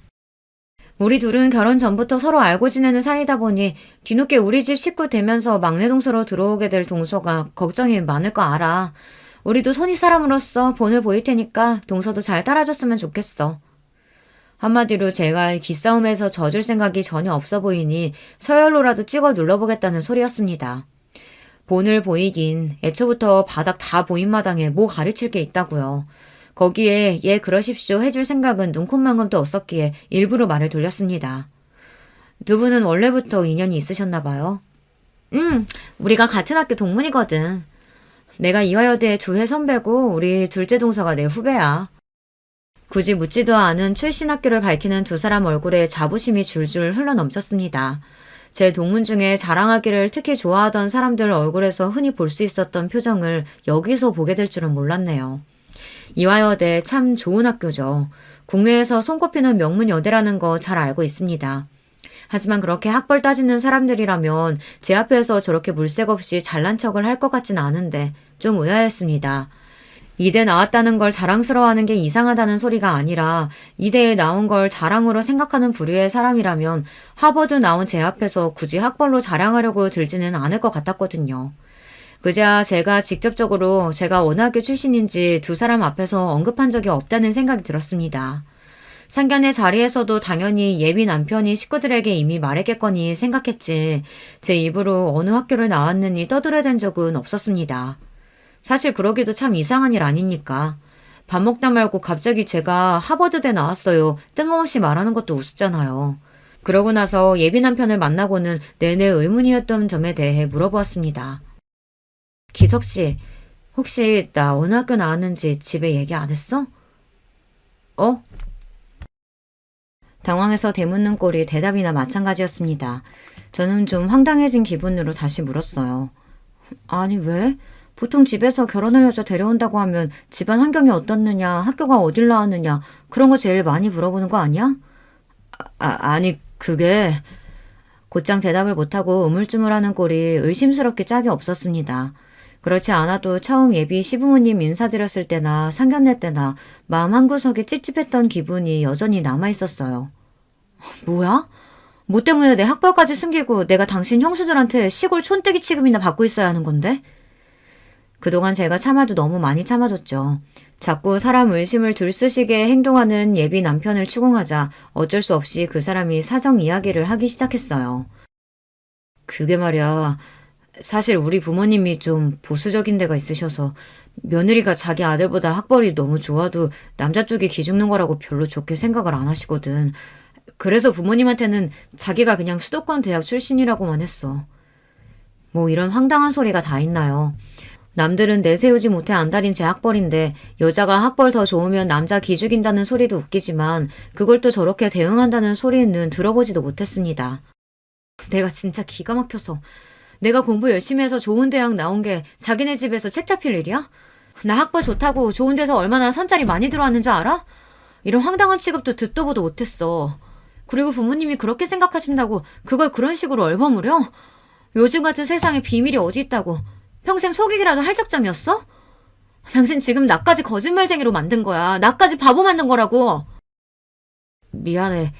우리 둘은 결혼 전부터 서로 알고 지내는 사이다 보니 뒤늦게 우리 집 식구 되면서 막내 동서로 들어오게 될 동서가 걱정이 많을 거 알아. 우리도 손이 사람으로서 본을 보일 테니까 동서도 잘 따라줬으면 좋겠어. 한마디로 제가 기싸움에서 져줄 생각이 전혀 없어 보이니 서열로라도 찍어 눌러보겠다는 소리였습니다. 본을 보이긴 애초부터 바닥 다 보인 마당에 뭐 가르칠 게 있다고요. 거기에 예 그러십시오 해줄 생각은 눈콧만큼도 없었기에 일부러 말을 돌렸습니다. 두 분은 원래부터 인연이 있으셨나 봐요. 우리가 같은 학교 동문이거든. 내가 이화여대 주회 선배고 우리 둘째 동서가 내 후배야. 굳이 묻지도 않은 출신 학교를 밝히는 두 사람 얼굴에 자부심이 줄줄 흘러넘쳤습니다. 제 동문 중에 자랑하기를 특히 좋아하던 사람들 얼굴에서 흔히 볼 수 있었던 표정을 여기서 보게 될 줄은 몰랐네요. 이화여대 참 좋은 학교죠. 국내에서 손꼽히는 명문 여대라는 거 잘 알고 있습니다. 하지만 그렇게 학벌 따지는 사람들이라면 제 앞에서 저렇게 물색 없이 잘난 척을 할 것 같진 않은데 좀 의아했습니다. 이대 나왔다는 걸 자랑스러워하는 게 이상하다는 소리가 아니라 이대에 나온 걸 자랑으로 생각하는 부류의 사람이라면 하버드 나온 제 앞에서 굳이 학벌로 자랑하려고 들지는 않을 것 같았거든요. 그자 제가 직접적으로 제가 어느 학교 출신인지 두 사람 앞에서 언급한 적이 없다는 생각이 들었습니다. 상견례 자리에서도 당연히 예비 남편이 식구들에게 이미 말했겠거니 생각했지 제 입으로 어느 학교를 나왔느니 떠들어댄 적은 없었습니다. 사실 그러기도 참 이상한 일 아닙니까? 밥 먹다 말고 갑자기 제가 하버드대 나왔어요. 뜬금없이 말하는 것도 우습잖아요. 그러고 나서 예비 남편을 만나고는 내내 의문이었던 점에 대해 물어보았습니다. 기석 씨, 혹시 나 어느 학교 나왔는지 집에 얘기 안 했어? 어? 당황해서 되묻는 꼴이 대답이나 마찬가지였습니다. 저는 좀 황당해진 기분으로 다시 물었어요. 아니 왜? 보통 집에서 결혼할 여자 데려온다고 하면 집안 환경이 어떻느냐, 학교가 어딜 나왔느냐 그런 거 제일 많이 물어보는 거 아니야? 아니 그게... 곧장 대답을 못하고 우물쭈물하는 꼴이 의심스럽게 짝이 없었습니다. 그렇지 않아도 처음 예비 시부모님 인사드렸을 때나 상견례 때나 마음 한구석에 찝찝했던 기분이 여전히 남아있었어요. 뭐야? 뭐 때문에 내 학벌까지 숨기고 내가 당신 형수들한테 시골 촌뜨기 취급이나 받고 있어야 하는 건데? 그동안 제가 참아도 너무 많이 참아줬죠. 자꾸 사람 의심을 들쑤시게 행동하는 예비 남편을 추궁하자 어쩔 수 없이 그 사람이 사정 이야기를 하기 시작했어요. 그게 말이야. 사실 우리 부모님이 좀 보수적인 데가 있으셔서 며느리가 자기 아들보다 학벌이 너무 좋아도 남자 쪽이 기죽는 거라고 별로 좋게 생각을 안 하시거든. 그래서 부모님한테는 자기가 그냥 수도권 대학 출신이라고만 했어. 뭐 이런 황당한 소리가 다 있나요? 남들은 내세우지 못해 안달인 제 학벌인데 여자가 학벌 더 좋으면 남자 기죽인다는 소리도 웃기지만 그걸 또 저렇게 대응한다는 소리는 들어보지도 못했습니다. 내가 진짜 기가 막혀서 내가 공부 열심히 해서 좋은 대학 나온 게 자기네 집에서 책 잡힐 일이야? 나 학벌 좋다고 좋은 데서 얼마나 선짜리 많이 들어왔는 줄 알아? 이런 황당한 취급도 듣도 보도 못했어. 그리고 부모님이 그렇게 생각하신다고 그걸 그런 식으로 얼버무려? 요즘 같은 세상에 비밀이 어디 있다고. 평생 속이기라도 할 작정이었어? 당신 지금 나까지 거짓말쟁이로 만든 거야. 나까지 바보 만든 거라고. 미안해.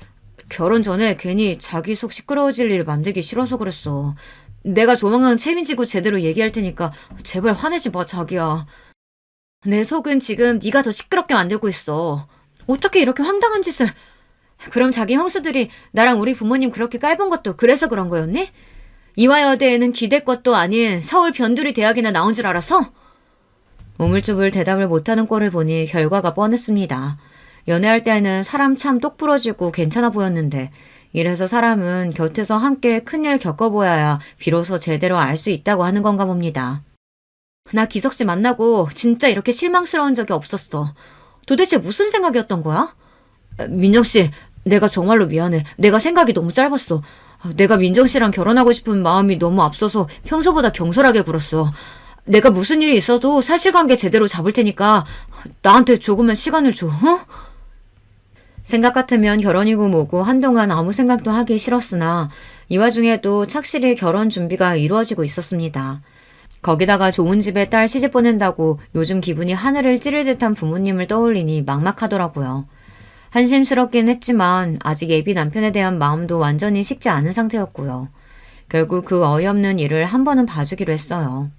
결혼 전에 괜히 자기 속 시끄러워질 일 만들기 싫어서 그랬어. 내가 조만간 책임지고 제대로 얘기할 테니까 제발 화내지 마, 자기야. 내 속은 지금 네가 더 시끄럽게 만들고 있어. 어떻게 이렇게 황당한 짓을... 그럼 자기 형수들이 나랑 우리 부모님 그렇게 깔본 것도 그래서 그런 거였니? 이화여대에는 기대 것도 아닌 서울 변두리 대학이나 나온 줄 알아서? 우물쭈물 대답을 못하는 꼴을 보니 결과가 뻔했습니다. 연애할 때는 사람 참 똑부러지고 괜찮아 보였는데 이래서 사람은 곁에서 함께 큰일 겪어보아야 비로소 제대로 알 수 있다고 하는 건가 봅니다. 나 기석씨 만나고 진짜 이렇게 실망스러운 적이 없었어. 도대체 무슨 생각이었던 거야? 민정씨, 내가 정말로 미안해. 내가 생각이 너무 짧았어. 내가 민정씨랑 결혼하고 싶은 마음이 너무 앞서서 평소보다 경솔하게 굴었어. 내가 무슨 일이 있어도 사실관계 제대로 잡을 테니까 나한테 조금만 시간을 줘, 어? 생각 같으면 결혼이고 뭐고 한동안 아무 생각도 하기 싫었으나 이 와중에도 착실히 결혼 준비가 이루어지고 있었습니다. 거기다가 좋은 집에 딸 시집 보낸다고 요즘 기분이 하늘을 찌를 듯한 부모님을 떠올리니 막막하더라고요. 한심스럽긴 했지만 아직 예비 남편에 대한 마음도 완전히 식지 않은 상태였고요. 결국 그 어이없는 일을 한 번은 봐주기로 했어요.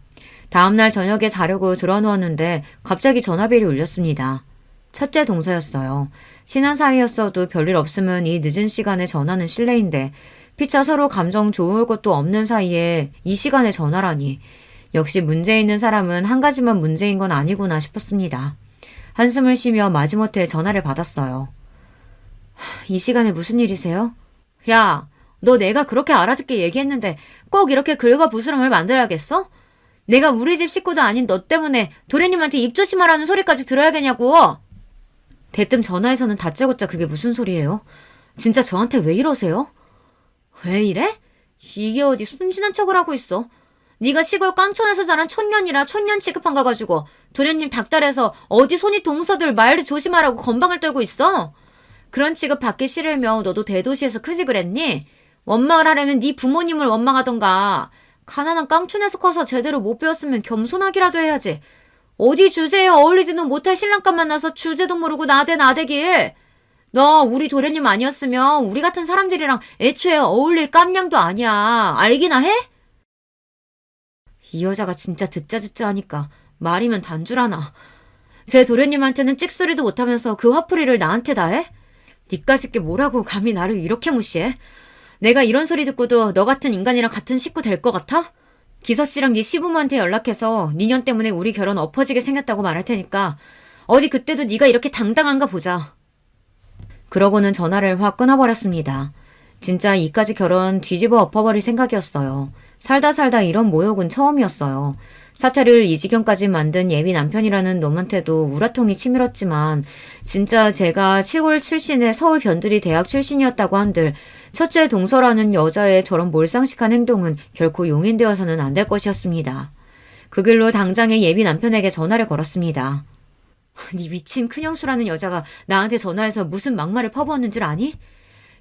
다음날 저녁에 자려고 들어누웠는데 갑자기 전화벨이 울렸습니다. 첫째 동서였어요. 친한 사이였어도 별일 없으면 이 늦은 시간에 전화는 실례인데 피차 서로 감정 좋을 것도 없는 사이에 이 시간에 전화라니. 역시 문제 있는 사람은 한 가지만 문제인 건 아니구나 싶었습니다. 한숨을 쉬며 마지못해 전화를 받았어요. 이 시간에 무슨 일이세요? 야, 너 내가 그렇게 알아듣게 얘기했는데 꼭 이렇게 긁어부스럼을 만들어야겠어? 내가 우리 집 식구도 아닌 너 때문에 도련님한테 입 조심하라는 소리까지 들어야겠냐고. 대뜸 전화에서는 다짜고짜 그게 무슨 소리예요? 진짜 저한테 왜 이러세요? 왜 이래? 이게 어디 순진한 척을 하고 있어. 네가 시골 깡촌에서 자란 촌년이라 촌년 취급한 거 가지고 도련님 닭달에서 어디 손이 동서들 말도 조심하라고 건방을 떨고 있어? 그런 취급 받기 싫으면 너도 대도시에서 크지 그랬니? 원망을 하려면 네 부모님을 원망하던가. 가난한 깡촌에서 커서 제대로 못 배웠으면 겸손하기라도 해야지. 어디 주제에 어울리지도 못할 신랑감 만나서 주제도 모르고 나대기. 너 우리 도련님 아니었으면 우리 같은 사람들이랑 애초에 어울릴 깜냥도 아니야. 알기나 해? 이 여자가 진짜 듣자 하니까 말이면 단줄하나. 제 도련님한테는 찍소리도 못하면서 그 화풀이를 나한테 다 해? 니까짓 게 뭐라고 감히 나를 이렇게 무시해? 내가 이런 소리 듣고도 너 같은 인간이랑 같은 식구 될 것 같아? 기서씨랑 네 시부모한테 연락해서 니년 때문에 우리 결혼 엎어지게 생겼다고 말할 테니까 어디 그때도 네가 이렇게 당당한가 보자. 그러고는 전화를 확 끊어버렸습니다. 진짜 이까지 결혼 뒤집어 엎어버릴 생각이었어요. 살다 이런 모욕은 처음이었어요. 사태를 이 지경까지 만든 예비 남편이라는 놈한테도 우라통이 치밀었지만 진짜 제가 시골 출신의 서울 변두리 대학 출신이었다고 한들 첫째 동서라는 여자의 저런 몰상식한 행동은 결코 용인되어서는 안 될 것이었습니다. 그 길로 당장의 예비 남편에게 전화를 걸었습니다. 네 미친 큰형수라는 여자가 나한테 전화해서 무슨 막말을 퍼부었는 줄 아니?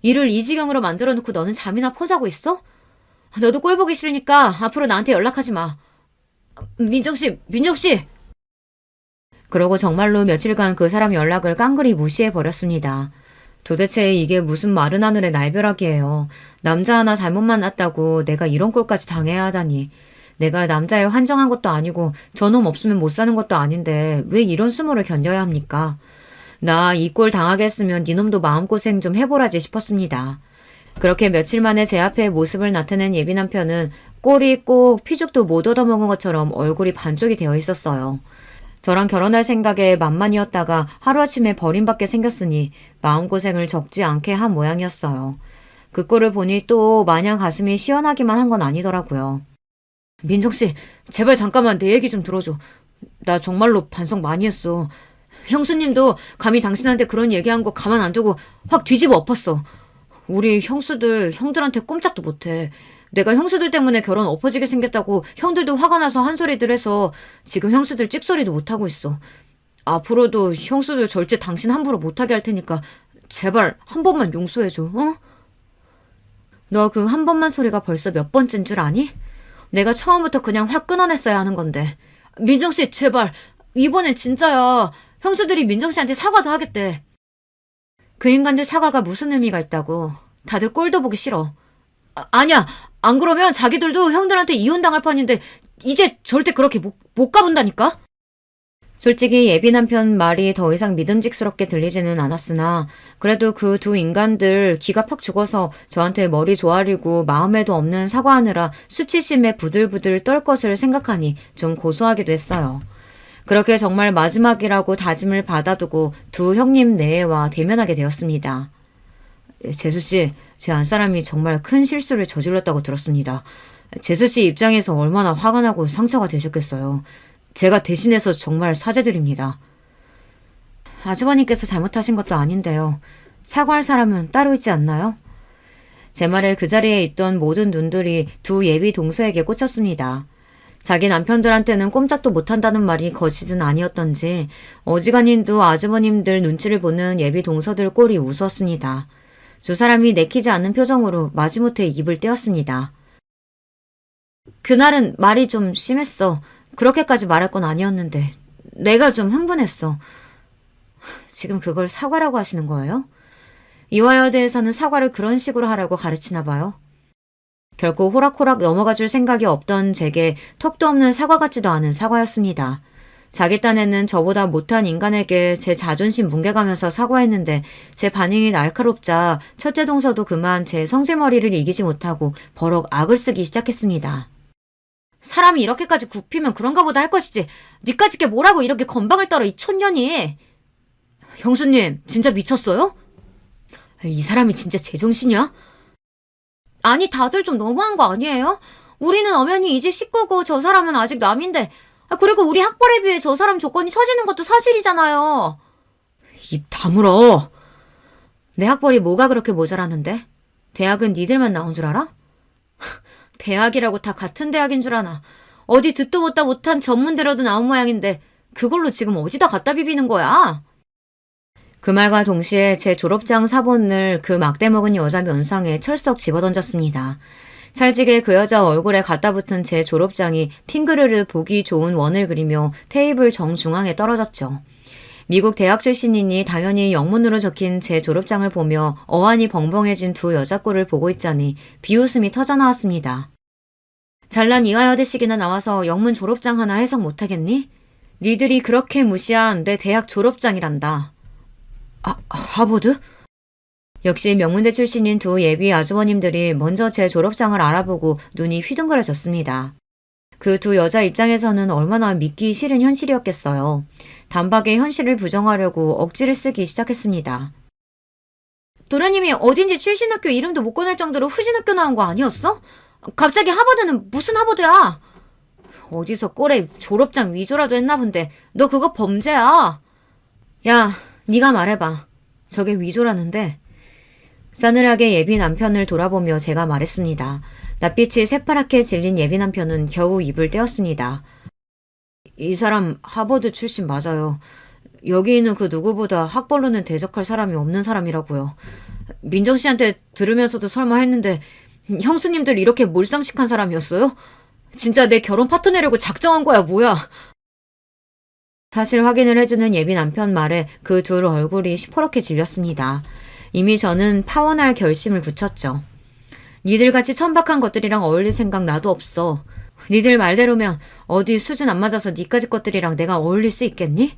일을 이 지경으로 만들어놓고 너는 잠이나 퍼자고 있어? 너도 꼴 보기 싫으니까 앞으로 나한테 연락하지 마. 민정씨! 그러고 정말로 며칠간 그 사람 연락을 깡그리 무시해버렸습니다. 도대체 이게 무슨 마른 하늘의 날벼락이에요. 남자 하나 잘못 만났다고 내가 이런 꼴까지 당해야 하다니. 내가 남자에 환정한 것도 아니고 저놈 없으면 못 사는 것도 아닌데 왜 이런 수모를 견뎌야 합니까? 나 이 꼴 당하게 했으면 니놈도 마음고생 좀 해보라지 싶었습니다. 그렇게 며칠 만에 제 앞에 모습을 나타낸 예비 남편은 꼴이 꼭 피죽도 못 얻어먹은 것처럼 얼굴이 반쪽이 되어 있었어요. 저랑 결혼할 생각에 만만이었다가 하루아침에 버림받게 생겼으니 마음고생을 적지 않게 한 모양이었어요. 그 꼴을 보니 또 마냥 가슴이 시원하기만 한 건 아니더라고요. 민정씨, 제발 잠깐만 내 얘기 좀 들어줘. 나 정말로 반성 많이 했어. 형수님도 감히 당신한테 그런 얘기한 거 가만 안 두고 확 뒤집어 엎었어. 우리 형수들 형들한테 꼼짝도 못해. 내가 형수들 때문에 결혼 엎어지게 생겼다고 형들도 화가 나서 한 소리들 해서 지금 형수들 찍소리도 못하고 있어. 앞으로도 형수들 절제 당신 함부로 못하게 할 테니까 제발 한 번만 용서해줘. 어? 너 그 한 번만 소리가 벌써 몇 번째인 줄 아니? 내가 처음부터 그냥 확 끊어냈어야 하는 건데. 민정씨 제발 이번엔 진짜야. 형수들이 민정씨한테 사과도 하겠대. 그 인간들 사과가 무슨 의미가 있다고. 다들 꼴도 보기 싫어. 아니야. 안 그러면 자기들도 형들한테 이혼당할 판인데 이제 절대 그렇게 못 가본다니까? 솔직히 예비 남편 말이 더 이상 믿음직스럽게 들리지는 않았으나 그래도 그 두 인간들 기가 팍 죽어서 저한테 머리 조아리고 마음에도 없는 사과하느라 수치심에 부들부들 떨 것을 생각하니 좀 고소하기도 했어요. 그렇게 정말 마지막이라고 다짐을 받아두고 두 형님 내외와 대면하게 되었습니다. 재수씨, 제 안사람이 정말 큰 실수를 저질렀다고 들었습니다. 재수씨 입장에서 얼마나 화가 나고 상처가 되셨겠어요. 제가 대신해서 정말 사죄드립니다. 아주버님께서 잘못하신 것도 아닌데요. 사과할 사람은 따로 있지 않나요? 제 말에 그 자리에 있던 모든 눈들이 두 예비 동서에게 꽂혔습니다. 자기 남편들한테는 꼼짝도 못한다는 말이 거짓은 아니었던지 어지간힘도 아주버님들 눈치를 보는 예비 동서들 꼴이 우스웠습니다. 두 사람이 내키지 않는 표정으로 마지못해 입을 떼었습니다. 그날은 말이 좀 심했어. 그렇게까지 말할 건 아니었는데 내가 좀 흥분했어. 지금 그걸 사과라고 하시는 거예요? 이화여에 대해서는 사과를 그런 식으로 하라고 가르치나 봐요. 결코 호락호락 넘어가 줄 생각이 없던 제게 턱도 없는 사과 같지도 않은 사과였습니다. 자기 딴에는 저보다 못한 인간에게 제 자존심 뭉개가면서 사과했는데 제 반응이 날카롭자 첫째 동서도 그만 제 성질머리를 이기지 못하고 버럭 악을 쓰기 시작했습니다. 사람이 이렇게까지 굽히면 그런가 보다 할 것이지. 니까짓 게 뭐라고 이렇게 건방을 떨어 이 촌년이. 형수님 진짜 미쳤어요? 이 사람이 진짜 제정신이야? 아니 다들 좀 너무한 거 아니에요? 우리는 엄연히 이 집 식구고 저 사람은 아직 남인데 그리고 우리 학벌에 비해 저 사람 조건이 처지는 것도 사실이잖아요. 입 다물어. 내 학벌이 뭐가 그렇게 모자라는데? 대학은 니들만 나온 줄 알아? 대학이라고 다 같은 대학인 줄 아나. 어디 듣도 보다 못한 전문대로도 나온 모양인데 그걸로 지금 어디다 갖다 비비는 거야? 그 말과 동시에 제 졸업장 사본을 그 막대 먹은 여자 면상에 철썩 집어던졌습니다. 찰지게 그 여자 얼굴에 갖다 붙은 제 졸업장이 핑그르르 보기 좋은 원을 그리며 테이블 정중앙에 떨어졌죠. 미국 대학 출신이니 당연히 영문으로 적힌 제 졸업장을 보며 어안이 벙벙해진 두 여자 꼴을 보고 있자니 비웃음이 터져나왔습니다. 잘난 이화여대식이나 나와서 영문 졸업장 하나 해석 못하겠니? 니들이 그렇게 무시한 내 대학 졸업장이란다. 하버드? 역시 명문대 출신인 두 예비 아주버님들이 먼저 제 졸업장을 알아보고 눈이 휘둥그레졌습니다. 그 두 여자 입장에서는 얼마나 믿기 싫은 현실이었겠어요. 단박에 현실을 부정하려고 억지를 쓰기 시작했습니다. 도련님이 어딘지 출신 학교 이름도 못 꺼낼 정도로 후진 학교 나온 거 아니었어? 갑자기 하버드는 무슨 하버드야? 어디서 꼴에 졸업장 위조라도 했나 본데 너 그거 범죄야. 야, 네가 말해봐. 저게 위조라는데. 싸늘하게 예비 남편을 돌아보며 제가 말했습니다. 낯빛이 새파랗게 질린 예비 남편은 겨우 입을 떼었습니다. 이 사람 하버드 출신 맞아요. 여기 있는 그 누구보다 학벌로는 대적할 사람이 없는 사람이라고요. 민정 씨한테 들으면서도 설마 했는데 형수님들 이렇게 몰상식한 사람이었어요? 진짜 내 결혼 파토내려고 작정한 거야 뭐야? 사실 확인을 해주는 예비 남편 말에 그 둘 얼굴이 시퍼렇게 질렸습니다. 이미 저는 파혼할 결심을 굳혔죠. 니들같이 천박한 것들이랑 어울릴 생각 나도 없어. 니들 말대로면 어디 수준 안 맞아서 니까지 것들이랑 내가 어울릴 수 있겠니?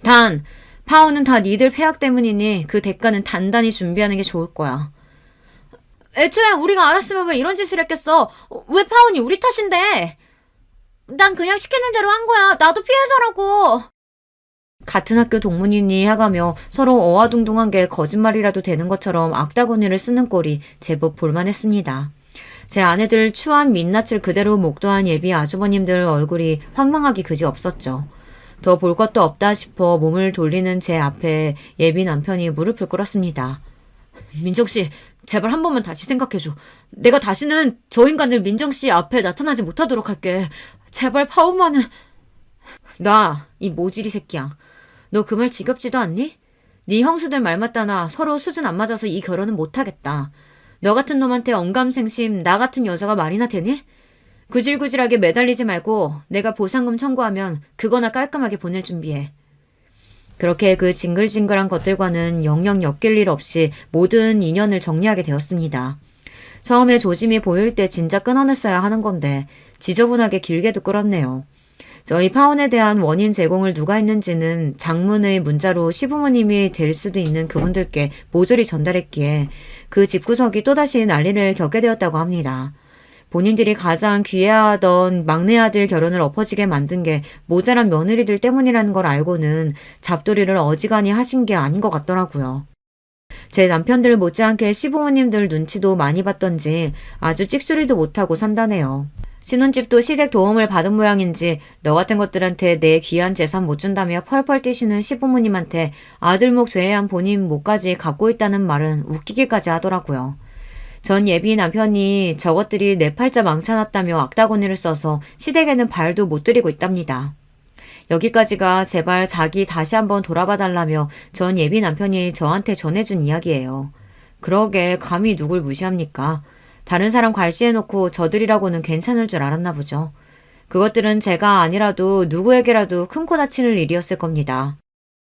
단, 파혼은 다 니들 폐악 때문이니 그 대가는 단단히 준비하는 게 좋을 거야. 애초에 우리가 알았으면 왜 이런 짓을 했겠어? 왜 파혼이 우리 탓인데? 난 그냥 시키는 대로 한 거야. 나도 피해자라고. 같은 학교 동문이니 해가며 서로 어와둥둥한 게 거짓말이라도 되는 것처럼 악다구니를 쓰는 꼴이 제법 볼만했습니다. 제 아내들 추한 민낯을 그대로 목도한 예비 아주버님들 얼굴이 황망하기 그지없었죠. 더 볼 것도 없다 싶어 몸을 돌리는 제 앞에 예비 남편이 무릎을 꿇었습니다. 민정씨, 제발 한 번만 다시 생각해줘. 내가 다시는 저 인간들 민정씨 앞에 나타나지 못하도록 할게. 제발 파혼만은. 나, 이 모질이 새끼야. 너 그 말 지겹지도 않니? 네 형수들 말 맞다나 서로 수준 안 맞아서 이 결혼은 못하겠다. 너 같은 놈한테 언감생심 나 같은 여자가 말이나 되니? 구질구질하게 매달리지 말고 내가 보상금 청구하면 그거나 깔끔하게 보낼 준비해. 그렇게 그 징글징글한 것들과는 영영 엮일 일 없이 모든 인연을 정리하게 되었습니다. 처음에 조짐이 보일 때 진짜 끊어냈어야 하는 건데 지저분하게 길게도 끌었네요. 저희 파혼에 대한 원인 제공을 누가 했는지는 장문의 문자로 시부모님이 될 수도 있는 그분들께 모조리 전달했기에 그 집구석이 또다시 난리를 겪게 되었다고 합니다. 본인들이 가장 귀해하던 막내 아들 결혼을 엎어지게 만든 게 모자란 며느리들 때문이라는 걸 알고는 잡돌이를 어지간히 하신 게 아닌 것 같더라고요. 제 남편들 못지않게 시부모님들 눈치도 많이 봤던지 아주 찍소리도 못하고 산다네요. 신혼집도 시댁 도움을 받은 모양인지 너 같은 것들한테 내 귀한 재산 못 준다며 펄펄 뛰시는 시부모님한테 아들목 제외한 본인 목까지 갚고 있다는 말은 웃기기까지 하더라고요. 전 예비 남편이 저것들이 내 팔자 망쳐놨다며 악다구니를 써서 시댁에는 발도 못 들이고 있답니다. 여기까지가 제발 자기 다시 한번 돌아봐달라며 전 예비 남편이 저한테 전해준 이야기예요. 그러게 감히 누굴 무시합니까? 다른 사람 괄시해놓고 저들이라고는 괜찮을 줄 알았나 보죠. 그것들은 제가 아니라도 누구에게라도 큰 코 다치는 일이었을 겁니다.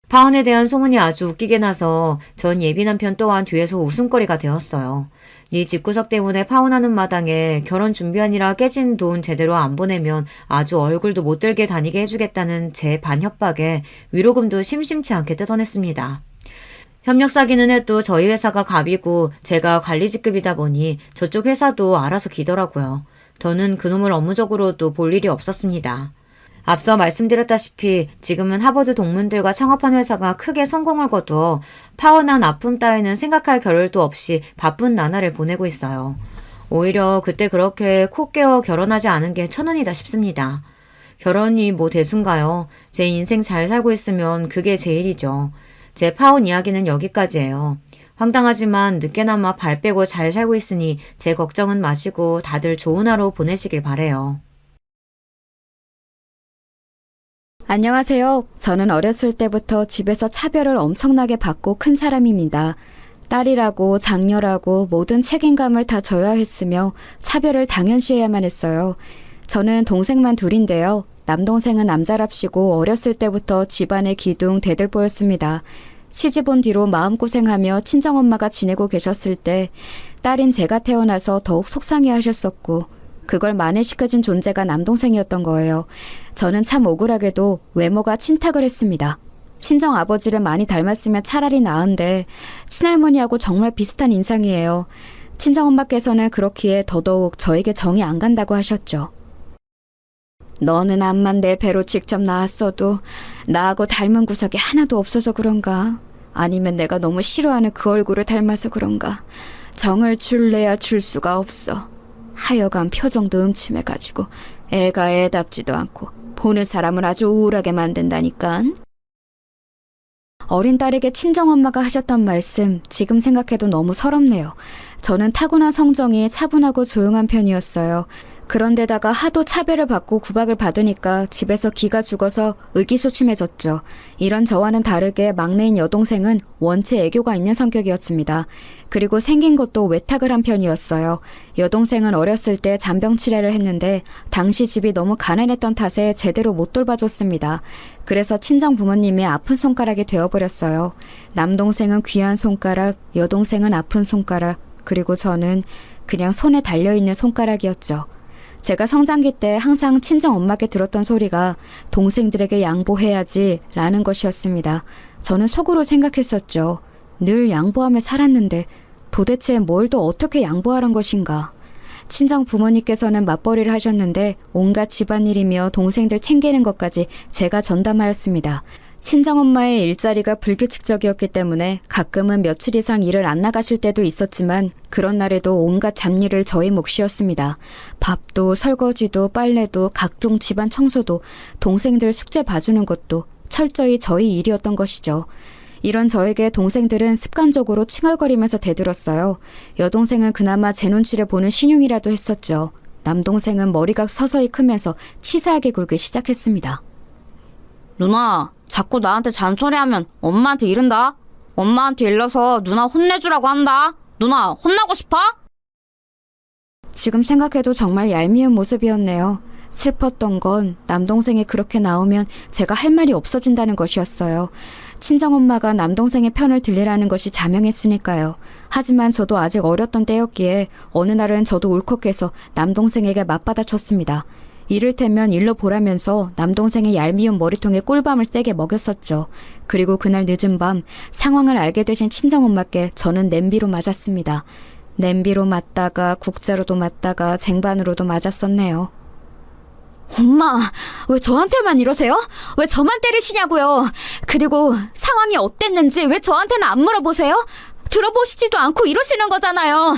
파혼에 대한 소문이 아주 웃기게 나서 전 예비 남편 또한 뒤에서 웃음거리가 되었어요. 네 집구석 때문에 파혼하는 마당에 결혼 준비하느라 깨진 돈 제대로 안 보내면 아주 얼굴도 못 들게 다니게 해주겠다는 제 반협박에 위로금도 심심치 않게 뜯어냈습니다. 협력 사기는 해도 저희 회사가 갑이고 제가 관리직급이다 보니 저쪽 회사도 알아서 기더라고요. 저는 그놈을 업무적으로도 볼 일이 없었습니다. 앞서 말씀드렸다시피 지금은 하버드 동문들과 창업한 회사가 크게 성공을 거두어 파혼한 아픔 따위는 생각할 겨를도 없이 바쁜 나날을 보내고 있어요. 오히려 그때 그렇게 코 깨어 결혼하지 않은 게 천운이다 싶습니다. 결혼이 뭐 대수인가요? 제 인생 잘 살고 있으면 그게 제일이죠. 제 파혼 이야기는 여기까지예요. 황당하지만 늦게나마 발 빼고 잘 살고 있으니 제 걱정은 마시고 다들 좋은 하루 보내시길 바래요. 안녕하세요. 저는 어렸을 때부터 집에서 차별을 엄청나게 받고 큰 사람입니다. 딸이라고 장녀라고 모든 책임감을 다 져야 했으며 차별을 당연시해야만 했어요. 저는 동생만 둘인데요. 남동생은 남자랍시고 어렸을 때부터 집안의 기둥 대들보였습니다. 시집 온 뒤로 마음고생하며 친정엄마가 지내고 계셨을 때 딸인 제가 태어나서 더욱 속상해하셨었고 그걸 만회시켜준 존재가 남동생이었던 거예요. 저는 참 억울하게도 외모가 친탁을 했습니다. 친정아버지를 많이 닮았으면 차라리 나은데 친할머니하고 정말 비슷한 인상이에요. 친정엄마께서는 그렇기에 더더욱 저에게 정이 안 간다고 하셨죠. 너는 암만 내 배로 직접 낳았어도 나하고 닮은 구석이 하나도 없어서 그런가? 아니면 내가 너무 싫어하는 그 얼굴을 닮아서 그런가? 정을 줄래야 줄 수가 없어. 하여간 표정도 음침해가지고 애가 애답지도 않고 보는 사람을 아주 우울하게 만든다니깐. 어린 딸에게 친정엄마가 하셨던 말씀 지금 생각해도 너무 서럽네요. 저는 타고난 성정이 차분하고 조용한 편이었어요. 그런데다가 하도 차별을 받고 구박을 받으니까 집에서 기가 죽어서 의기소침해졌죠. 이런 저와는 다르게 막내인 여동생은 원체 애교가 있는 성격이었습니다. 그리고 생긴 것도 외탁을 한 편이었어요. 여동생은 어렸을 때 잔병 치레를 했는데 당시 집이 너무 가난했던 탓에 제대로 못 돌봐줬습니다. 그래서 친정 부모님의 아픈 손가락이 되어버렸어요. 남동생은 귀한 손가락, 여동생은 아픈 손가락, 그리고 저는 그냥 손에 달려있는 손가락이었죠. 제가 성장기 때 항상 친정엄마께 들었던 소리가 동생들에게 양보해야지 라는 것이었습니다. 저는 속으로 생각했었죠. 늘 양보하며 살았는데 도대체 뭘 더 어떻게 양보하란 것인가. 친정 부모님께서는 맞벌이를 하셨는데 온갖 집안일이며 동생들 챙기는 것까지 제가 전담하였습니다. 친정엄마의 일자리가 불규칙적이었기 때문에 가끔은 며칠 이상 일을 안 나가실 때도 있었지만 그런 날에도 온갖 잡일을 저의 몫이었습니다. 밥도 설거지도 빨래도 각종 집안 청소도 동생들 숙제 봐주는 것도 철저히 저희 일이었던 것이죠. 이런 저에게 동생들은 습관적으로 칭얼거리면서 대들었어요. 여동생은 그나마 제 눈치를 보는 신용이라도 했었죠. 남동생은 머리가 서서히 크면서 치사하게 굴기 시작했습니다. 누나, 자꾸 나한테 잔소리하면 엄마한테 이른다. 엄마한테 일러서 누나 혼내주라고 한다. 누나 혼나고 싶어? 지금 생각해도 정말 얄미운 모습이었네요. 슬펐던 건 남동생이 그렇게 나오면 제가 할 말이 없어진다는 것이었어요. 친정엄마가 남동생의 편을 들리라는 것이 자명했으니까요. 하지만 저도 아직 어렸던 때였기에 어느 날은 저도 울컥해서 남동생에게 맞받아쳤습니다. 이를테면 일로 보라면서 남동생의 얄미운 머리통에 꿀밤을 세게 먹였었죠. 그리고 그날 늦은 밤 상황을 알게 되신 친정엄마께 저는 냄비로 맞았습니다. 냄비로 맞다가 국자로도 맞다가 쟁반으로도 맞았었네요. 엄마, 왜 저한테만 이러세요? 왜 저만 때리시냐고요? 그리고 상황이 어땠는지 왜 저한테는 안 물어보세요? 들어보시지도 않고 이러시는 거잖아요.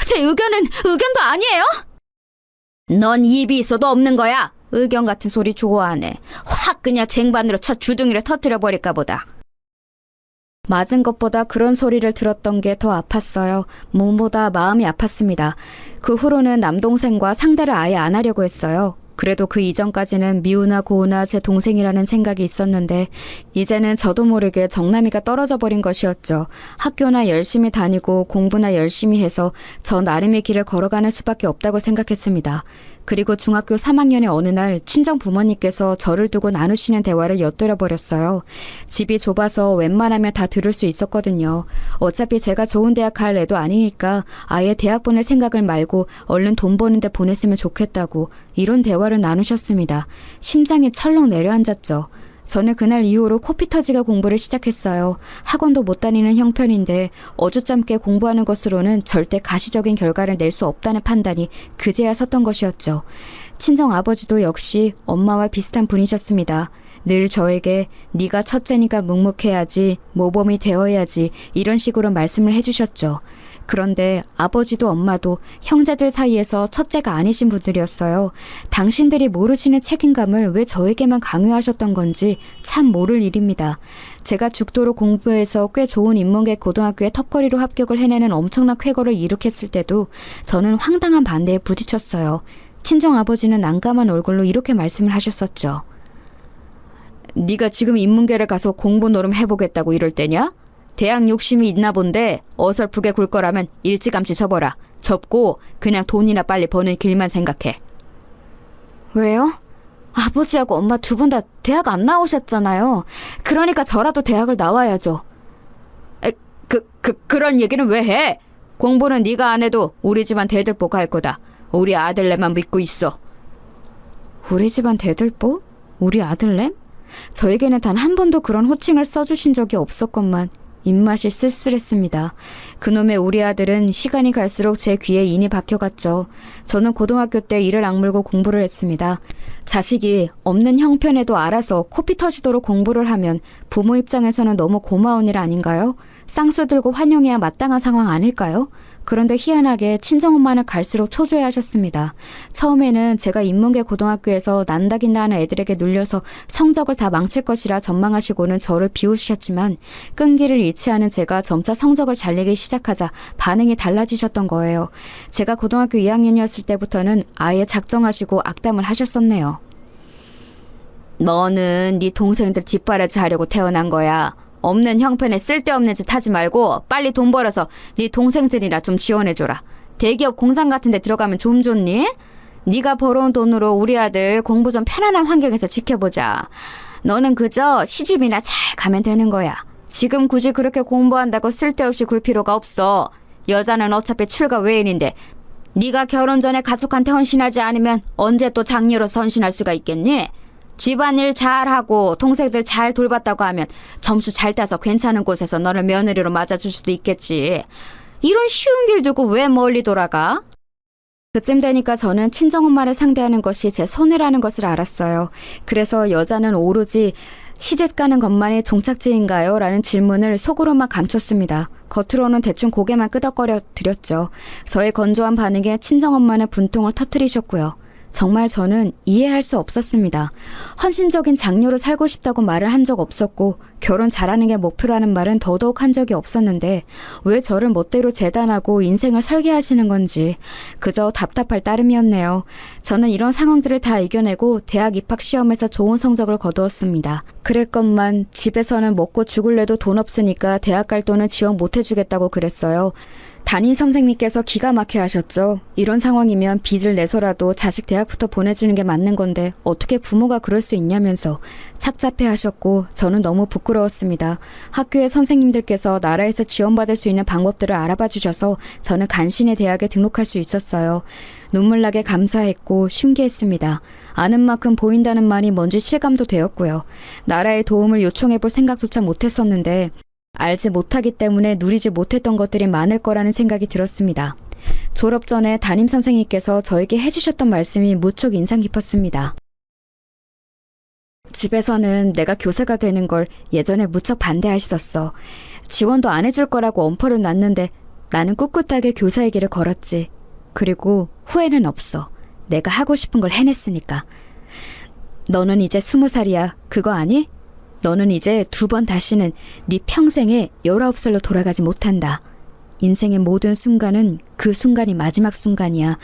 제 의견은 의견도 아니에요? 넌 입이 있어도 없는 거야. 의견 같은 소리 좋아하네. 확 그냥 쟁반으로 쳐 주둥이를 터뜨려 버릴까 보다. 맞은 것보다 그런 소리를 들었던 게 더 아팠어요. 몸보다 마음이 아팠습니다. 그 후로는 남동생과 상대를 아예 안 하려고 했어요. 그래도 그 이전까지는 미우나 고우나 제 동생이라는 생각이 있었는데 이제는 저도 모르게 정남이가 떨어져 버린 것이었죠. 학교나 열심히 다니고 공부나 열심히 해서 저 나름의 길을 걸어가는 수밖에 없다고 생각했습니다. 그리고 중학교 3학년의 어느 날 친정 부모님께서 저를 두고 나누시는 대화를 엿들어 버렸어요. 집이 좁아서 웬만하면 다 들을 수 있었거든요. 어차피 제가 좋은 대학 갈 애도 아니니까 아예 대학 보낼 생각을 말고 얼른 돈 버는 데 보냈으면 좋겠다고 이런 대화를 나누셨습니다. 심장이 철렁 내려앉았죠. 저는 그날 이후로 코피 터지게 공부를 시작했어요. 학원도 못 다니는 형편인데 어줍잖게 공부하는 것으로는 절대 가시적인 결과를 낼 수 없다는 판단이 그제야 섰던 것이었죠. 친정 아버지도 역시 엄마와 비슷한 분이셨습니다. 늘 저에게 네가 첫째니까 묵묵해야지, 모범이 되어야지 이런 식으로 말씀을 해주셨죠. 그런데 아버지도 엄마도 형제들 사이에서 첫째가 아니신 분들이었어요. 당신들이 모르시는 책임감을 왜 저에게만 강요하셨던 건지 참 모를 일입니다. 제가 죽도록 공부해서 꽤 좋은 인문계 고등학교에 턱걸이로 합격을 해내는 엄청난 쾌거를 일으켰을 때도 저는 황당한 반대에 부딪혔어요. 친정아버지는 난감한 얼굴로 이렇게 말씀을 하셨었죠. 네가 지금 인문계를 가서 공부 노름 해보겠다고 이럴 때냐? 대학 욕심이 있나 본데 어설프게 굴 거라면 일찌감치 접어라. 접고 그냥 돈이나 빨리 버는 길만 생각해. 왜요? 아버지하고 엄마 두 분 다 대학 안 나오셨잖아요. 그러니까 저라도 대학을 나와야죠. 그런 얘기는 왜 해? 공부는 네가 안 해도 우리 집안 대들보가 할 거다. 우리 아들내만 믿고 있어. 우리 집안 대들보? 우리 아들냄? 저에게는 단 한 번도 그런 호칭을 써주신 적이 없었건만 입맛이 쓸쓸했습니다. 그놈의 우리 아들은 시간이 갈수록 제 귀에 인이 박혀갔죠. 저는 고등학교 때 이를 악물고 공부를 했습니다. 자식이 없는 형편에도 알아서 코피 터지도록 공부를 하면 부모 입장에서는 너무 고마운 일 아닌가요? 쌍수 들고 환영해야 마땅한 상황 아닐까요? 그런데 희한하게 친정엄마는 갈수록 초조해하셨습니다. 처음에는 제가 인문계 고등학교에서 난다긴다 하는 애들에게 눌려서 성적을 다 망칠 것이라 전망하시고는 저를 비웃으셨지만 끈기를 잃지 않은 제가 점차 성적을 잘 내기 시작하자 반응이 달라지셨던 거예요. 제가 고등학교 2학년이었을 때부터는 아예 작정하시고 악담을 하셨었네요. 너는 네 동생들 뒷바라지 하려고 태어난 거야. 없는 형편에 쓸데없는 짓 하지 말고 빨리 돈 벌어서 네 동생들이나 좀 지원해줘라. 대기업 공장 같은 데 들어가면 좀 좋니? 네가 벌어온 돈으로 우리 아들 공부 좀 편안한 환경에서 지켜보자. 너는 그저 시집이나 잘 가면 되는 거야. 지금 굳이 그렇게 공부한다고 쓸데없이 굴 필요가 없어. 여자는 어차피 출가 외인인데 네가 결혼 전에 가족한테 헌신하지 않으면 언제 또 장녀로 헌신할 수가 있겠니? 집안일 잘하고 동생들 잘 돌봤다고 하면 점수 잘 따서 괜찮은 곳에서 너를 며느리로 맞아줄 수도 있겠지. 이런 쉬운 길 두고 왜 멀리 돌아가? 그쯤 되니까 저는 친정엄마를 상대하는 것이 제 손해라는 것을 알았어요. 그래서 여자는 오로지 시집 가는 것만이 종착지인가요? 라는 질문을 속으로만 감췄습니다. 겉으로는 대충 고개만 끄덕거려 드렸죠. 저의 건조한 반응에 친정엄마는 분통을 터뜨리셨고요. 정말 저는 이해할 수 없었습니다. 헌신적인 장녀로 살고 싶다고 말을 한 적 없었고 결혼 잘하는 게 목표라는 말은 더더욱 한 적이 없었는데 왜 저를 멋대로 재단하고 인생을 설계하시는 건지 그저 답답할 따름이었네요. 저는 이런 상황들을 다 이겨내고 대학 입학 시험에서 좋은 성적을 거두었습니다. 그랬건만 집에서는 먹고 죽을래도 돈 없으니까 대학 갈 돈은 지원 못 해주겠다고 그랬어요. 담임 선생님께서 기가 막혀 하셨죠. 이런 상황이면 빚을 내서라도 자식 대학부터 보내주는 게 맞는 건데 어떻게 부모가 그럴 수 있냐면서 착잡해 하셨고 저는 너무 부끄러웠습니다. 학교의 선생님들께서 나라에서 지원받을 수 있는 방법들을 알아봐 주셔서 저는 간신히 대학에 등록할 수 있었어요. 눈물나게 감사했고 신기했습니다. 아는 만큼 보인다는 말이 뭔지 실감도 되었고요. 나라의 도움을 요청해 볼 생각조차 못했었는데 알지 못하기 때문에 누리지 못했던 것들이 많을 거라는 생각이 들었습니다. 졸업 전에 담임 선생님께서 저에게 해주셨던 말씀이 무척 인상 깊었습니다. 집에서는 내가 교사가 되는 걸 예전에 무척 반대하셨었어. 지원도 안 해줄 거라고 엄포를 놨는데 나는 꿋꿋하게 교사의 길을 걸었지. 그리고 후회는 없어. 내가 하고 싶은 걸 해냈으니까. 너는 이제 20살이야. 그거 아니? 너는 이제 2번 다시는 네 평생에 19살로 돌아가지 못한다. 인생의 모든 순간은 그 순간이 마지막 순간이야.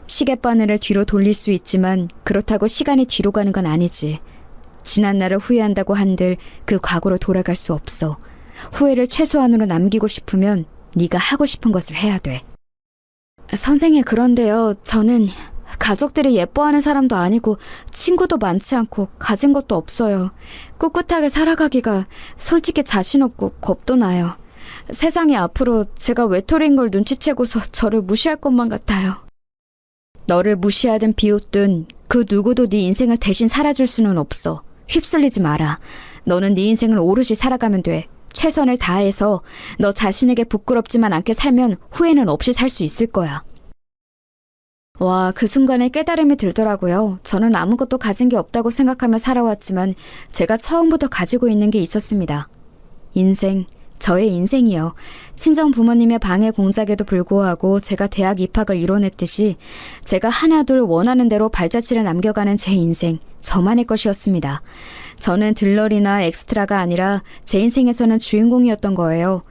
시계바늘을 뒤로 돌릴 수 있지만 그렇다고 시간이 뒤로 가는 건 아니지. 지난 날을 후회한다고 한들 그 과거로 돌아갈 수 없어. 후회를 최소한으로 남기고 싶으면 네가 하고 싶은 것을 해야 돼. 선생님, 그런데요. 저는 가족들이 예뻐하는 사람도 아니고 친구도 많지 않고 가진 것도 없어요. 꿋꿋하게 살아가기가 솔직히 자신 없고 겁도 나요. 세상이 앞으로 제가 외톨이인 걸 눈치채고서 저를 무시할 것만 같아요. 너를 무시하든 비웃든 그 누구도 네 인생을 대신 살아줄 수는 없어. 휩쓸리지 마라. 너는 네 인생을 오롯이 살아가면 돼. 최선을 다해서 너 자신에게 부끄럽지만 않게 살면 후회는 없이 살 수 있을 거야. 와, 그 순간에 깨달음이 들더라고요. 저는 아무것도 가진 게 없다고 생각하며 살아왔지만 제가 처음부터 가지고 있는 게 있었습니다. 인생, 저의 인생이요. 친정 부모님의 방해 공작에도 불구하고 제가 대학 입학을 이뤄냈듯이 제가 하나둘 원하는 대로 발자취를 남겨가는 제 인생, 저만의 것이었습니다. 저는 들러리나 엑스트라가 아니라 제 인생에서는 주인공이었던 거예요.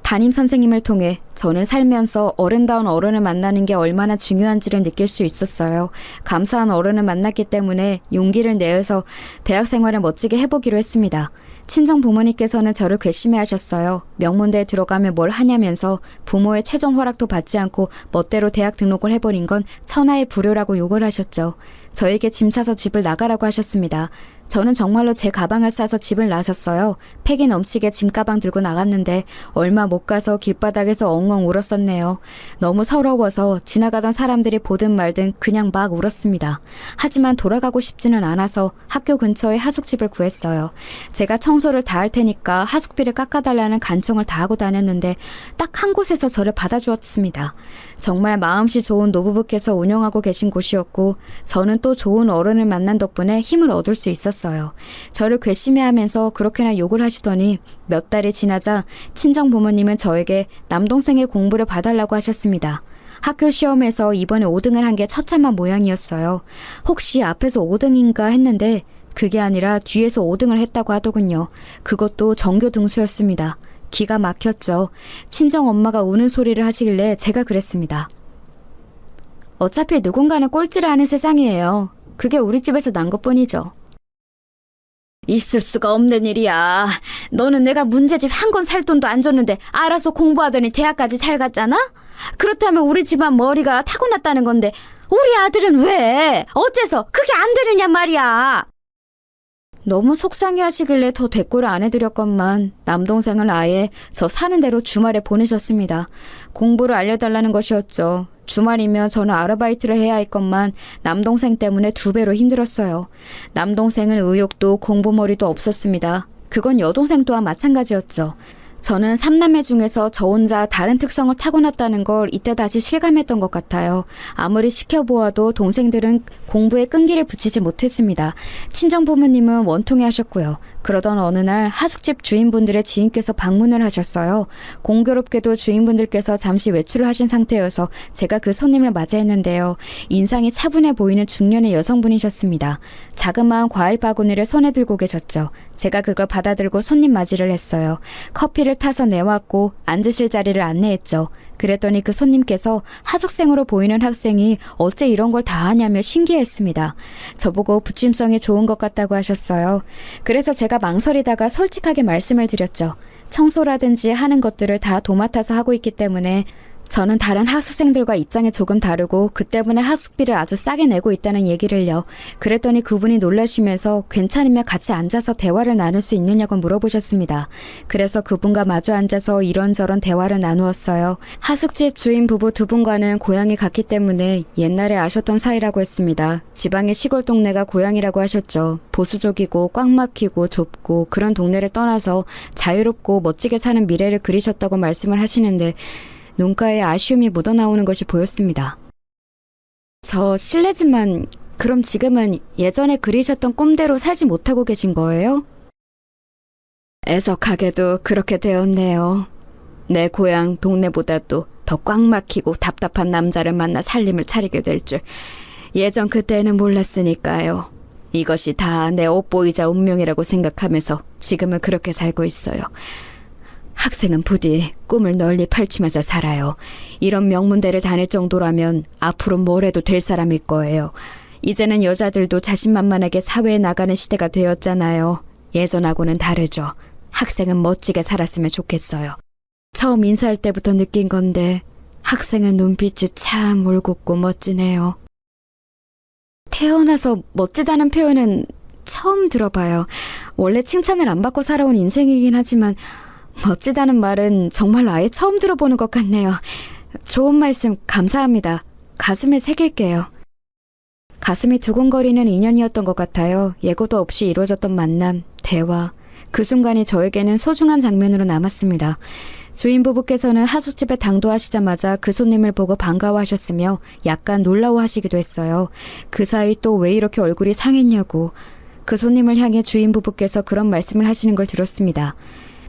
담임 선생님을 통해 저는 살면서 어른다운 어른을 만나는 게 얼마나 중요한지를 느낄 수 있었어요. 감사한 어른을 만났기 때문에 용기를 내어서 대학 생활을 멋지게 해보기로 했습니다. 친정 부모님께서는 저를 괘씸해 하셨어요. 명문대에 들어가면 뭘 하냐면서 부모의 최종 허락도 받지 않고 멋대로 대학 등록을 해버린 건 천하의 불효라고 욕을 하셨죠. 저에게 짐 싸서 집을 나가라고 하셨습니다. 저는 정말로 제 가방을 싸서 집을 나섰어요. 팩이 넘치게 짐가방 들고 나갔는데 얼마 못 가서 길바닥에서 엉엉 울었었네요. 너무 서러워서 지나가던 사람들이 보든 말든 그냥 막 울었습니다. 하지만 돌아가고 싶지는 않아서 학교 근처에 하숙집을 구했어요. 제가 청소를 다 할 테니까 하숙비를 깎아달라는 간청을 다 하고 다녔는데 딱 한 곳에서 저를 받아주었습니다. 정말 마음씨 좋은 노부부께서 운영하고 계신 곳이었고 저는 또 좋은 어른을 만난 덕분에 힘을 얻을 수 있었어요. 저를 괘씸해하면서 그렇게나 욕을 하시더니 몇 달이 지나자 친정 부모님은 저에게 남동생의 공부를 봐달라고 하셨습니다. 학교 시험에서 이번에 5등을 한 게 처참한 모양이었어요. 혹시 앞에서 5등인가 했는데 그게 아니라 뒤에서 5등을 했다고 하더군요. 그것도 전교 등수였습니다. 기가 막혔죠. 친정 엄마가 우는 소리를 하시길래 제가 그랬습니다. 어차피 누군가는 꼴찌를 하는 세상이에요. 그게 우리 집에서 난 것뿐이죠. 있을 수가 없는 일이야. 너는 내가 문제집 한 권 살 돈도 안 줬는데 알아서 공부하더니 대학까지 잘 갔잖아? 그렇다면 우리 집안 머리가 타고났다는 건데 우리 아들은 왜? 어째서 그게 안 되느냐 말이야. 너무 속상해 하시길래 더 대꾸를 안 해드렸건만 남동생은 아예 저 사는 대로 주말에 보내셨습니다. 공부를 알려달라는 것이었죠. 주말이면 저는 아르바이트를 해야 했건만 남동생 때문에 2배로 힘들었어요. 남동생은 의욕도 공부머리도 없었습니다. 그건 여동생 또한 마찬가지였죠. 저는 3남매 중에서 저 혼자 다른 특성을 타고났다는 걸 이때 다시 실감했던 것 같아요. 아무리 시켜보아도 동생들은 공부에 끈기를 붙이지 못했습니다. 친정 부모님은 원통해 하셨고요. 그러던 어느 날 하숙집 주인분들의 지인께서 방문을 하셨어요. 공교롭게도 주인분들께서 잠시 외출을 하신 상태여서 제가 그 손님을 맞이했는데요. 인상이 차분해 보이는 중년의 여성분이셨습니다. 자그마한 과일 바구니를 손에 들고 계셨죠. 제가 그걸 받아들고 손님 맞이를 했어요. 커피를 타서 내왔고 앉으실 자리를 안내했죠. 그랬더니 그 손님께서 하숙생으로 보이는 학생이 어째 이런 걸 다 하냐며 신기했습니다. 저보고 부침성이 좋은 것 같다고 하셨어요. 그래서 제가 망설이다가 솔직하게 말씀을 드렸죠. 청소라든지 하는 것들을 다 도맡아서 하고 있기 때문에 저는 다른 하숙생들과 입장이 조금 다르고 그 때문에 하숙비를 아주 싸게 내고 있다는 얘기를요. 그랬더니 그분이 놀라시면서 괜찮으면 같이 앉아서 대화를 나눌 수 있느냐고 물어보셨습니다. 그래서 그분과 마주 앉아서 이런저런 대화를 나누었어요. 하숙집 주인 부부 2분과는 고향이 같기 때문에 옛날에 아셨던 사이라고 했습니다. 지방의 시골 동네가 고향이라고 하셨죠. 보수적이고 꽉 막히고 좁고 그런 동네를 떠나서 자유롭고 멋지게 사는 미래를 그리셨다고 말씀을 하시는데 눈가에 아쉬움이 묻어나오는 것이 보였습니다. 저 실례지만 그럼 지금은 예전에 그리셨던 꿈대로 살지 못하고 계신 거예요? 애석하게도 그렇게 되었네요. 내 고향 동네보다도 더 꽉 막히고 답답한 남자를 만나 살림을 차리게 될 줄 예전 그때는 몰랐으니까요. 이것이 다 내 옷보이자 운명이라고 생각하면서 지금은 그렇게 살고 있어요. 학생은 부디 꿈을 널리 펼치면서 살아요. 이런 명문대를 다닐 정도라면 앞으로 뭘 해도 될 사람일 거예요. 이제는 여자들도 자신만만하게 사회에 나가는 시대가 되었잖아요. 예전하고는 다르죠. 학생은 멋지게 살았으면 좋겠어요. 처음 인사할 때부터 느낀 건데 학생은 눈빛이 참 올곧고 멋지네요. 태어나서 멋지다는 표현은 처음 들어봐요. 원래 칭찬을 안 받고 살아온 인생이긴 하지만 멋지다는 말은 정말 아예 처음 들어보는 것 같네요. 좋은 말씀 감사합니다. 가슴에 새길게요. 가슴이 두근거리는 인연이었던 것 같아요. 예고도 없이 이루어졌던 만남, 대화. 그 순간이 저에게는 소중한 장면으로 남았습니다. 주인 부부께서는 하숙집에 당도하시자마자 그 손님을 보고 반가워하셨으며 약간 놀라워하시기도 했어요. 그 사이 또 왜 이렇게 얼굴이 상했냐고. 그 손님을 향해 주인 부부께서 그런 말씀을 하시는 걸 들었습니다.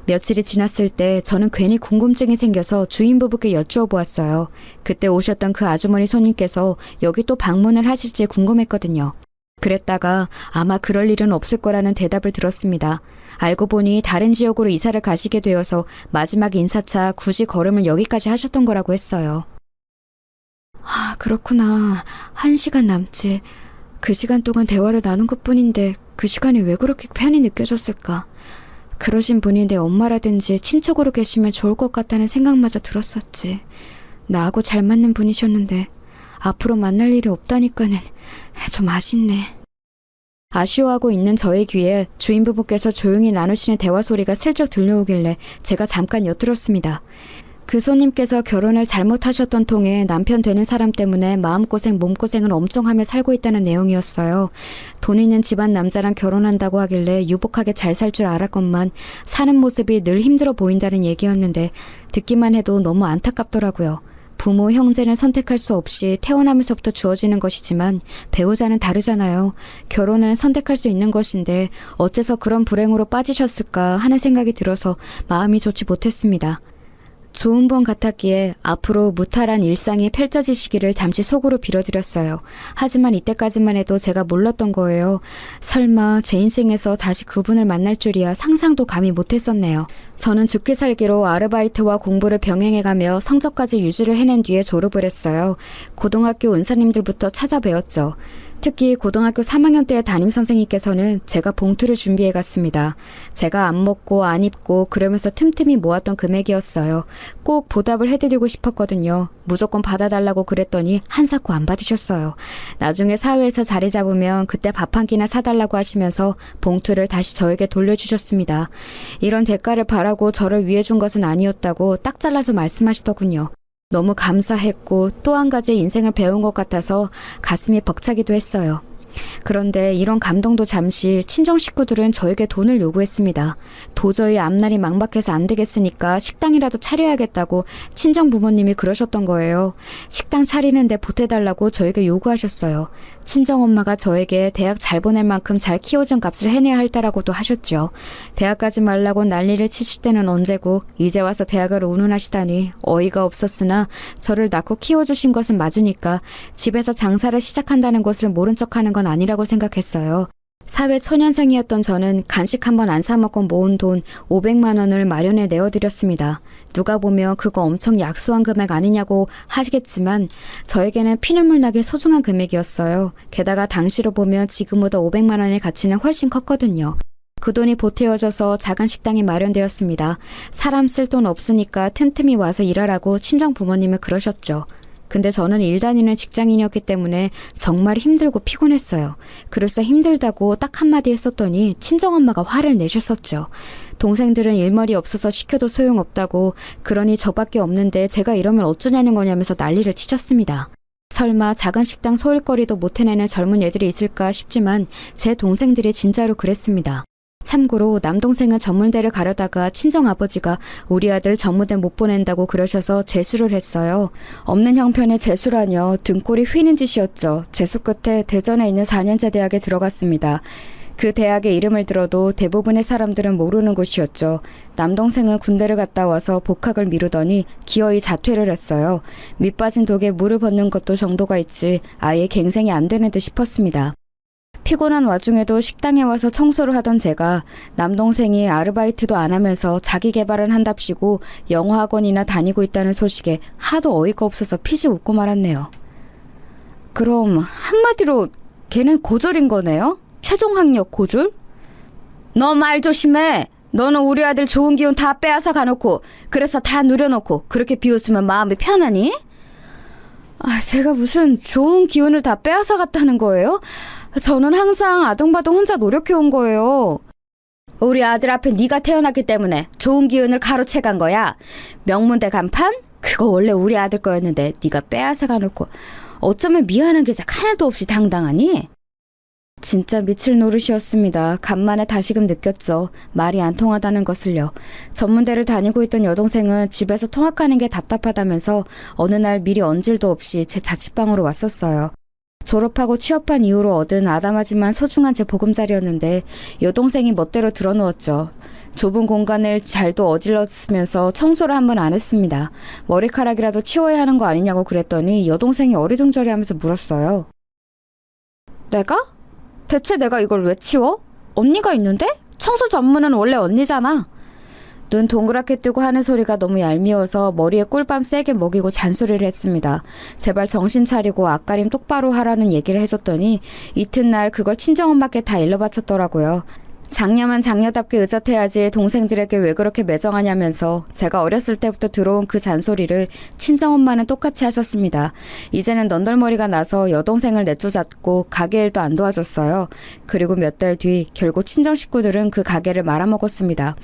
며칠이 지났을 때 저는 괜히 궁금증이 생겨서 주인 부부께 여쭈어 보았어요. 그때 오셨던 그 아주머니 손님께서 여기 또 방문을 하실지 궁금했거든요. 그랬다가 아마 그럴 일은 없을 거라는 대답을 들었습니다. 알고 보니 다른 지역으로 이사를 가시게 되어서 마지막 인사차 굳이 걸음을 여기까지 하셨던 거라고 했어요. 아, 그렇구나. 1시간 남짓. 그 시간 동안 대화를 나눈 것뿐인데 그 시간이 왜 그렇게 편히 느껴졌을까? 그러신 분이 내 엄마라든지 친척으로 계시면 좋을 것 같다는 생각마저 들었었지. 나하고 잘 맞는 분이셨는데 앞으로 만날 일이 없다니까는 좀 아쉽네. 아쉬워하고 있는 저의 귀에 주인 부부께서 조용히 나누시는 대화 소리가 슬쩍 들려오길래 제가 잠깐 엿들었습니다. 그 손님께서 결혼을 잘못하셨던 통에 남편 되는 사람 때문에 마음고생 몸고생을 엄청 하며 살고 있다는 내용이었어요. 돈 있는 집안 남자랑 결혼한다고 하길래 유복하게 잘 살 줄 알았건만 사는 모습이 늘 힘들어 보인다는 얘기였는데 듣기만 해도 너무 안타깝더라고요. 부모, 형제는 선택할 수 없이 태어나면서부터 주어지는 것이지만 배우자는 다르잖아요. 결혼은 선택할 수 있는 것인데 어째서 그런 불행으로 빠지셨을까 하는 생각이 들어서 마음이 좋지 못했습니다. 좋은 분 같았기에 앞으로 무탈한 일상이 펼쳐지시기를 잠시 속으로 빌어드렸어요. 하지만 이때까지만 해도 제가 몰랐던 거예요. 설마 제 인생에서 다시 그분을 만날 줄이야 상상도 감히 못했었네요. 저는 죽기 살기로 아르바이트와 공부를 병행해가며 성적까지 유지를 해낸 뒤에 졸업을 했어요. 고등학교 은사님들부터 찾아뵈었죠. 특히 고등학교 3학년 때의 담임선생님께서는 제가 봉투를 준비해 갔습니다. 제가 안 먹고 안 입고 그러면서 틈틈이 모았던 금액이었어요. 꼭 보답을 해드리고 싶었거든요. 무조건 받아달라고 그랬더니 한사코 안 받으셨어요. 나중에 사회에서 자리 잡으면 그때 밥 한 끼나 사달라고 하시면서 봉투를 다시 저에게 돌려주셨습니다. 이런 대가를 바라고 저를 위해준 것은 아니었다고 딱 잘라서 말씀하시더군요. 너무 감사했고 또 한 가지 인생을 배운 것 같아서 가슴이 벅차기도 했어요. 그런데 이런 감동도 잠시 친정 식구들은 저에게 돈을 요구했습니다. 도저히 앞날이 막막해서 안 되겠으니까 식당이라도 차려야겠다고 친정 부모님이 그러셨던 거예요. 식당 차리는데 보태달라고 저에게 요구하셨어요. 친정 엄마가 저에게 대학 잘 보낼 만큼 잘 키워준 값을 해내야 할 때라고도 하셨죠. 대학 가지 말라고 난리를 치실 때는 언제고 이제 와서 대학을 운운하시다니 어이가 없었으나 저를 낳고 키워주신 것은 맞으니까 집에서 장사를 시작한다는 것을 모른 척하는 건 아니라고 생각했어요. 사회 초년생이었던 저는 간식 한 번 안 사먹고 모은 돈 500만 원을 마련해 내어드렸습니다. 누가 보면 그거 엄청 약소한 금액 아니냐고 하시겠지만 저에게는 피눈물 나게 소중한 금액이었어요. 게다가 당시로 보면 지금보다 500만 원의 가치는 훨씬 컸거든요. 그 돈이 보태어져서 작은 식당이 마련되었습니다. 사람 쓸 돈 없으니까 틈틈이 와서 일하라고 친정 부모님은 그러셨죠. 근데 저는 일 다니는 직장인이었기 때문에 정말 힘들고 피곤했어요. 그래서 힘들다고 딱 한마디 했었더니 친정엄마가 화를 내셨었죠. 동생들은 일머리 없어서 시켜도 소용없다고 그러니 저밖에 없는데 제가 이러면 어쩌냐는 거냐면서 난리를 치셨습니다. 설마 작은 식당 소일거리도 못 해내는 젊은 애들이 있을까 싶지만 제 동생들이 진짜로 그랬습니다. 참고로 남동생은 전문대를 가려다가 친정아버지가 우리 아들 전문대 못 보낸다고 그러셔서 재수를 했어요. 없는 형편에 재수라뇨. 등골이 휘는 짓이었죠. 재수 끝에 대전에 있는 4년제 대학에 들어갔습니다. 그 대학의 이름을 들어도 대부분의 사람들은 모르는 곳이었죠. 남동생은 군대를 갔다 와서 복학을 미루더니 기어이 자퇴를 했어요. 밑빠진 독에 물을 붓는 것도 정도가 있지 아예 갱생이 안 되는 듯 싶었습니다. 피곤한 와중에도 식당에 와서 청소를 하던 제가 남동생이 아르바이트도 안 하면서 자기 개발을 한답시고 영어학원이나 다니고 있다는 소식에 하도 어이가 없어서 피식 웃고 말았네요. 그럼 한마디로 걔는 고졸인 거네요? 최종학력 고졸? 너 말 조심해. 너는 우리 아들 좋은 기운 다 빼앗아 가놓고 그래서 다 누려놓고 그렇게 비웃으면 마음이 편하니? 제가 무슨 좋은 기운을 다 빼앗아 갔다는 거예요? 저는 항상 아등바등 혼자 노력해온 거예요. 우리 아들 앞에 네가 태어났기 때문에 좋은 기운을 가로채 간 거야. 명문대 간판? 그거 원래 우리 아들 거였는데 네가 빼앗아 가놓고 어쩌면 미안한 게 하나도 없이 당당하니? 진짜 미칠 노릇이었습니다. 간만에 다시금 느꼈죠. 말이 안 통하다는 것을요. 전문대를 다니고 있던 여동생은 집에서 통학하는 게 답답하다면서 어느 날 미리 언질도 없이 제 자취방으로 왔었어요. 졸업하고 취업한 이후로 얻은 아담하지만 소중한 제 보금자리였는데 여동생이 멋대로 들어누웠죠. 좁은 공간을 잘도 어질렀으면서 청소를 한 번 안 했습니다. 머리카락이라도 치워야 하는 거 아니냐고 그랬더니 여동생이 어리둥절해하면서 물었어요. 내가? 대체 내가 이걸 왜 치워? 언니가 있는데? 청소 전문은 원래 언니잖아. 눈 동그랗게 뜨고 하는 소리가 너무 얄미워서 머리에 꿀밤 세게 먹이고 잔소리를 했습니다. 제발 정신 차리고 앞가림 똑바로 하라는 얘기를 해줬더니 이튿날 그걸 친정엄마께 다 일러 바쳤더라고요. 장녀만 장녀답게 의젓해야지 동생들에게 왜 그렇게 매정하냐면서 제가 어렸을 때부터 들어온 그 잔소리를 친정엄마는 똑같이 하셨습니다. 이제는 넌덜머리가 나서 여동생을 내쫓았고 가게 일도 안 도와줬어요. 그리고 몇 달 뒤 결국 친정 식구들은 그 가게를 말아먹었습니다.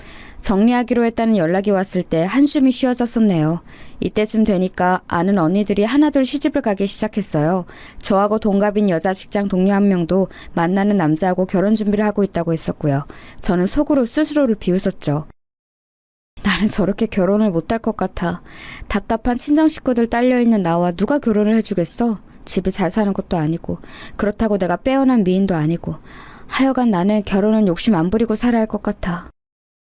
정리하기로 했다는 연락이 왔을 때 한숨이 쉬어졌었네요. 이때쯤 되니까 아는 언니들이 하나둘 시집을 가기 시작했어요. 저하고 동갑인 여자 직장 동료 한 명도 만나는 남자하고 결혼 준비를 하고 있다고 했었고요. 저는 속으로 스스로를 비웃었죠. 나는 저렇게 결혼을 못할 것 같아. 답답한 친정 식구들 딸려있는 나와 누가 결혼을 해주겠어? 집이 잘 사는 것도 아니고 그렇다고 내가 빼어난 미인도 아니고 하여간 나는 결혼은 욕심 안 부리고 살아야 할 것 같아.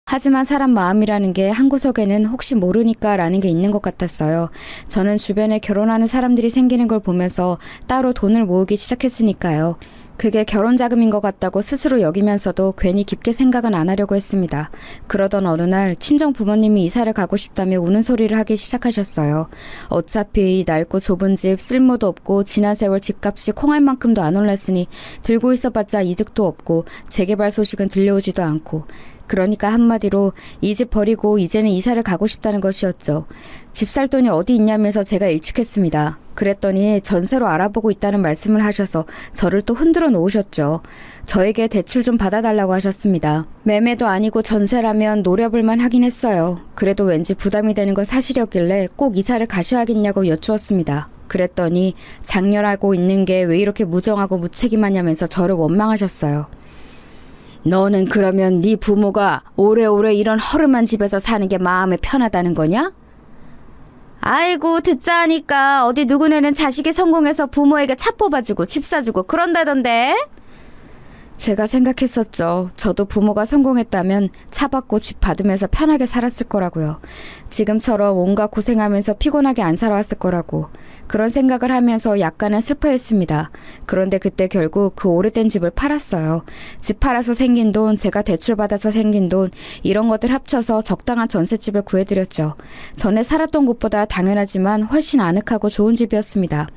하지만 사람 마음이라는 게 한 구석에는 혹시 모르니까 라는 게 있는 것 같았어요. 저는 주변에 결혼하는 사람들이 생기는 걸 보면서 따로 돈을 모으기 시작했으니까요. 그게 결혼 자금인 것 같다고 스스로 여기면서도 괜히 깊게 생각은 안 하려고 했습니다. 그러던 어느 날 친정 부모님이 이사를 가고 싶다며 우는 소리를 하기 시작하셨어요. 어차피 이 낡고 좁은 집 쓸모도 없고 지난 세월 집값이 콩알만큼도 안 올랐으니 들고 있어봤자 이득도 없고 재개발 소식은 들려오지도 않고 그러니까 한마디로 이 집 버리고 이제는 이사를 가고 싶다는 것이었죠. 집 살 돈이 어디 있냐면서 제가 일축했습니다. 그랬더니 전세로 알아보고 있다는 말씀을 하셔서 저를 또 흔들어 놓으셨죠. 저에게 대출 좀 받아달라고 하셨습니다. 매매도 아니고 전세라면 노려볼만 하긴 했어요. 그래도 왠지 부담이 되는 건 사실이었길래 꼭 이사를 가셔야겠냐고 여쭈었습니다. 그랬더니 장렬하고 있는 게 왜 이렇게 무정하고 무책임하냐면서 저를 원망하셨어요. 너는 그러면 네 부모가 오래오래 이런 허름한 집에서 사는 게 마음에 편하다는 거냐? 아이고 듣자 하니까 어디 누구네는 자식이 성공해서 부모에게 차 뽑아주고 집 사주고 그런다던데? 제가 생각했었죠. 저도 부모가 성공했다면 차 받고 집 받으면서 편하게 살았을 거라고요. 지금처럼 온갖 고생하면서 피곤하게 안 살아왔을 거라고. 그런 생각을 하면서 약간은 슬퍼했습니다. 그런데 그때 결국 그 오래된 집을 팔았어요. 집 팔아서 생긴 돈, 제가 대출받아서 생긴 돈, 이런 것들 합쳐서 적당한 전셋집을 구해드렸죠. 전에 살았던 곳보다 당연하지만 훨씬 아늑하고 좋은 집이었습니다.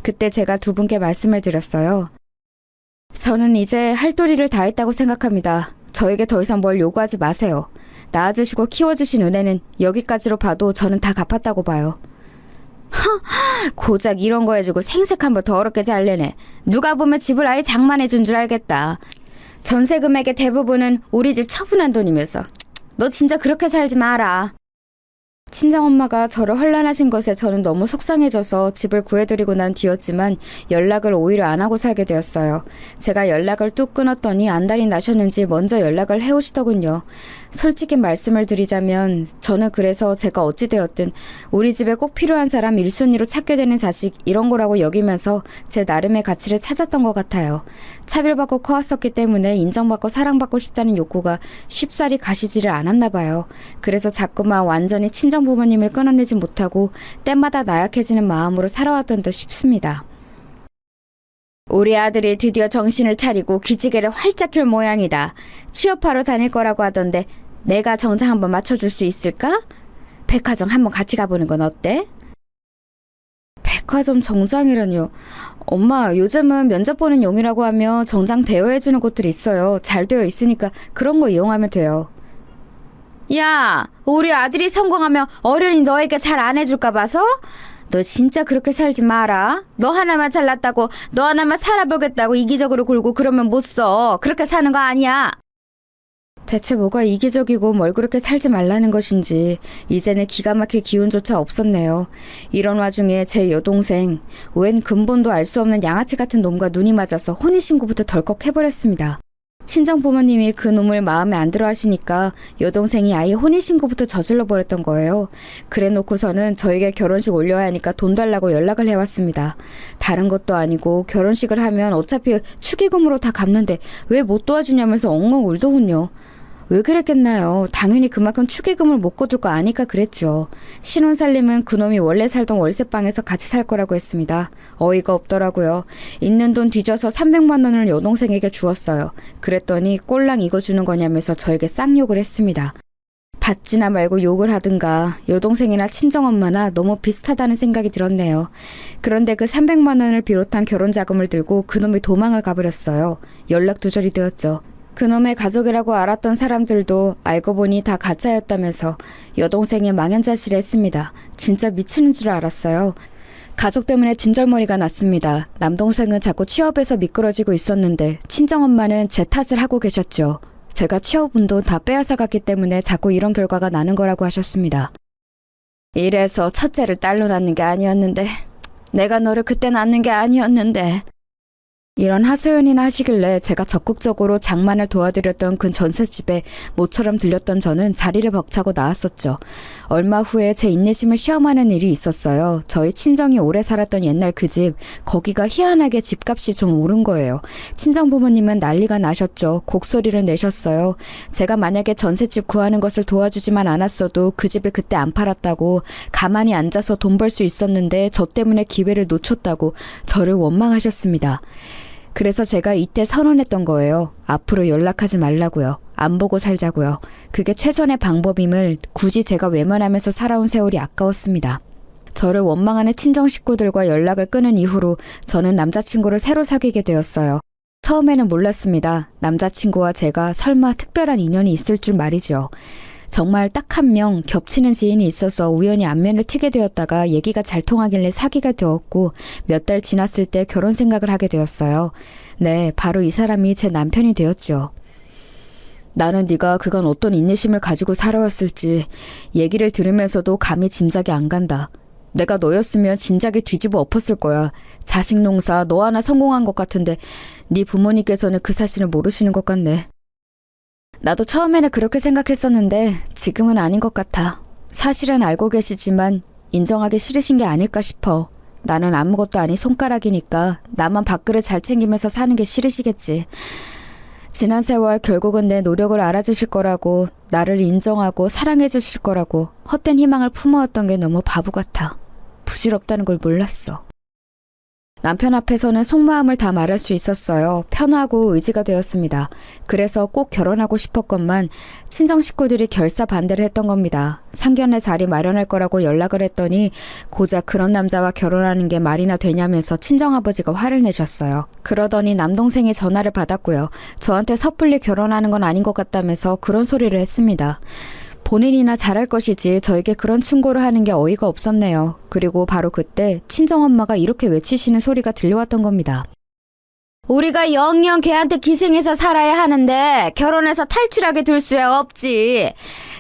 그때 제가 두 분께 말씀을 드렸어요. 저는 이제 할 도리를 다 했다고 생각합니다. 저에게 더 이상 뭘 요구하지 마세요. 낳아주시고 키워주신 은혜는 여기까지로 봐도 저는 다 갚았다고 봐요. 고작 이런 거 해주고 생색 한번 더럽게 잘내네. 누가 보면 집을 아예 장만해준 줄 알겠다. 전세 금액의 대부분은 우리 집 처분한 돈이면서. 너 진짜 그렇게 살지 마라. 친정엄마가 저를 혼란하신 것에 저는 너무 속상해져서 집을 구해드리고 난 뒤였지만 연락을 오히려 안 하고 살게 되었어요. 제가 연락을 뚝 끊었더니 안달이 나셨는지 먼저 연락을 해오시더군요. 솔직히 말씀을 드리자면 저는 그래서 제가 어찌되었든 우리 집에 꼭 필요한 사람 1순위로 찾게 되는 자식 이런 거라고 여기면서 제 나름의 가치를 찾았던 것 같아요. 차별받고 커왔었기 때문에 인정받고 사랑받고 싶다는 욕구가 쉽사리 가시지를 않았나 봐요. 그래서 자꾸만 완전히 친정 부모님을 끊어내지 못하고 때마다 나약해지는 마음으로 살아왔던 듯 싶습니다. 우리 아들이 드디어 정신을 차리고 기지개를 활짝 켤 모양이다. 취업하러 다닐 거라고 하던데 내가 정장 한번 맞춰줄 수 있을까? 백화점 한번 같이 가보는 건 어때? 백화점 정장이라뇨. 엄마, 요즘은 면접 보는 용이라고 하면 정장 대여해주는 곳들이 있어요. 잘 되어 있으니까 그런 거 이용하면 돼요. 야, 우리 아들이 성공하면 어른이 너에게 잘 안 해줄까 봐서? 너 진짜 그렇게 살지 마라. 너 하나만 잘났다고, 너 하나만 살아보겠다고 이기적으로 굴고 그러면 못 써. 그렇게 사는 거 아니야. 대체 뭐가 이기적이고 뭘 그렇게 살지 말라는 것인지 이제는 기가 막힐 기운조차 없었네요. 이런 와중에 제 여동생, 웬 근본도 알 수 없는 양아치 같은 놈과 눈이 맞아서 혼인신고부터 덜컥 해버렸습니다. 친정 부모님이 그 놈을 마음에 안 들어 하시니까 여동생이 아예 혼인신고부터 저질러 버렸던 거예요. 그래 놓고서는 저에게 결혼식 올려야 하니까 돈 달라고 연락을 해왔습니다. 다른 것도 아니고 결혼식을 하면 어차피 축의금으로 다 갚는데 왜 못 도와주냐면서 엉엉 울더군요. 왜 그랬겠나요? 당연히 그만큼 축의금을 못 거둘 거 아니까 그랬죠. 신혼살림은 그놈이 원래 살던 월세방에서 같이 살 거라고 했습니다. 어이가 없더라고요. 있는 돈 뒤져서 300만 원을 여동생에게 주었어요. 그랬더니 꼴랑 이거 주는 거냐면서 저에게 쌍욕을 했습니다. 받지나 말고 욕을 하든가 여동생이나 친정엄마나 너무 비슷하다는 생각이 들었네요. 그런데 그 300만 원을 비롯한 결혼자금을 들고 그놈이 도망을 가버렸어요. 연락두절이 되었죠. 그놈의 가족이라고 알았던 사람들도 알고 보니 다 가짜였다면서 여동생이 망연자실해 했습니다. 진짜 미치는 줄 알았어요. 가족 때문에 진절머리가 났습니다. 남동생은 자꾸 취업에서 미끄러지고 있었는데 친정엄마는 제 탓을 하고 계셨죠. 제가 취업운동 다 빼앗아갔기 때문에 자꾸 이런 결과가 나는 거라고 하셨습니다. 이래서 첫째를 딸로 낳는 게 아니었는데, 내가 너를 그때 낳는 게 아니었는데, 이런 하소연이나 하시길래 제가 적극적으로 장만을 도와드렸던 그 전셋집에 모처럼 들렸던 저는 자리를 벅차고 나왔었죠. 얼마 후에 제 인내심을 시험하는 일이 있었어요. 저희 친정이 오래 살았던 옛날 그 집, 거기가 희한하게 집값이 좀 오른 거예요. 친정 부모님은 난리가 나셨죠. 곡소리를 내셨어요. 제가 만약에 전셋집 구하는 것을 도와주지만 않았어도 그 집을 그때 안 팔았다고, 가만히 앉아서 돈 벌 수 있었는데 저 때문에 기회를 놓쳤다고 저를 원망하셨습니다. 그래서 제가 이때 선언했던 거예요. 앞으로 연락하지 말라고요. 안 보고 살자고요. 그게 최선의 방법임을 굳이 제가 외면하면서 살아온 세월이 아까웠습니다. 저를 원망하는 친정 식구들과 연락을 끊은 이후로 저는 남자친구를 새로 사귀게 되었어요. 처음에는 몰랐습니다. 남자친구와 제가 설마 특별한 인연이 있을 줄 말이죠. 정말 딱 한 명 겹치는 지인이 있어서 우연히 안면을 트게 되었다가 얘기가 잘 통하길래 사귀게 되었고 몇 달 지났을 때 결혼 생각을 하게 되었어요. 네, 바로 이 사람이 제 남편이 되었죠. 나는 네가 그간 어떤 인내심을 가지고 살아왔을지 얘기를 들으면서도 감히 짐작이 안 간다. 내가 너였으면 진작에 뒤집어 엎었을 거야. 자식 농사 너 하나 성공한 것 같은데 네 부모님께서는 그 사실을 모르시는 것 같네. 나도 처음에는 그렇게 생각했었는데 지금은 아닌 것 같아. 사실은 알고 계시지만 인정하기 싫으신 게 아닐까 싶어. 나는 아무것도 아닌 손가락이니까 나만 밥그릇 잘 챙기면서 사는 게 싫으시겠지. 지난 세월 결국은 내 노력을 알아주실 거라고, 나를 인정하고 사랑해 주실 거라고 헛된 희망을 품어왔던 게 너무 바보 같아. 부질없다는 걸 몰랐어. 남편 앞에서는 속마음을 다 말할 수 있었어요. 편하고 의지가 되었습니다. 그래서 꼭 결혼하고 싶었건만 친정 식구들이 결사 반대를 했던 겁니다. 상견례 자리 마련할 거라고 연락을 했더니 고작 그런 남자와 결혼하는 게 말이나 되냐면서 친정아버지가 화를 내셨어요. 그러더니 남동생이 전화를 받았고요. 저한테 섣불리 결혼하는 건 아닌 것 같다면서 그런 소리를 했습니다. 본인이나 잘할 것이지 저에게 그런 충고를 하는 게 어이가 없었네요. 그리고 바로 그때 친정엄마가 이렇게 외치시는 소리가 들려왔던 겁니다. 우리가 영영 걔한테 기생해서 살아야 하는데 결혼해서 탈출하게 둘 수야 없지.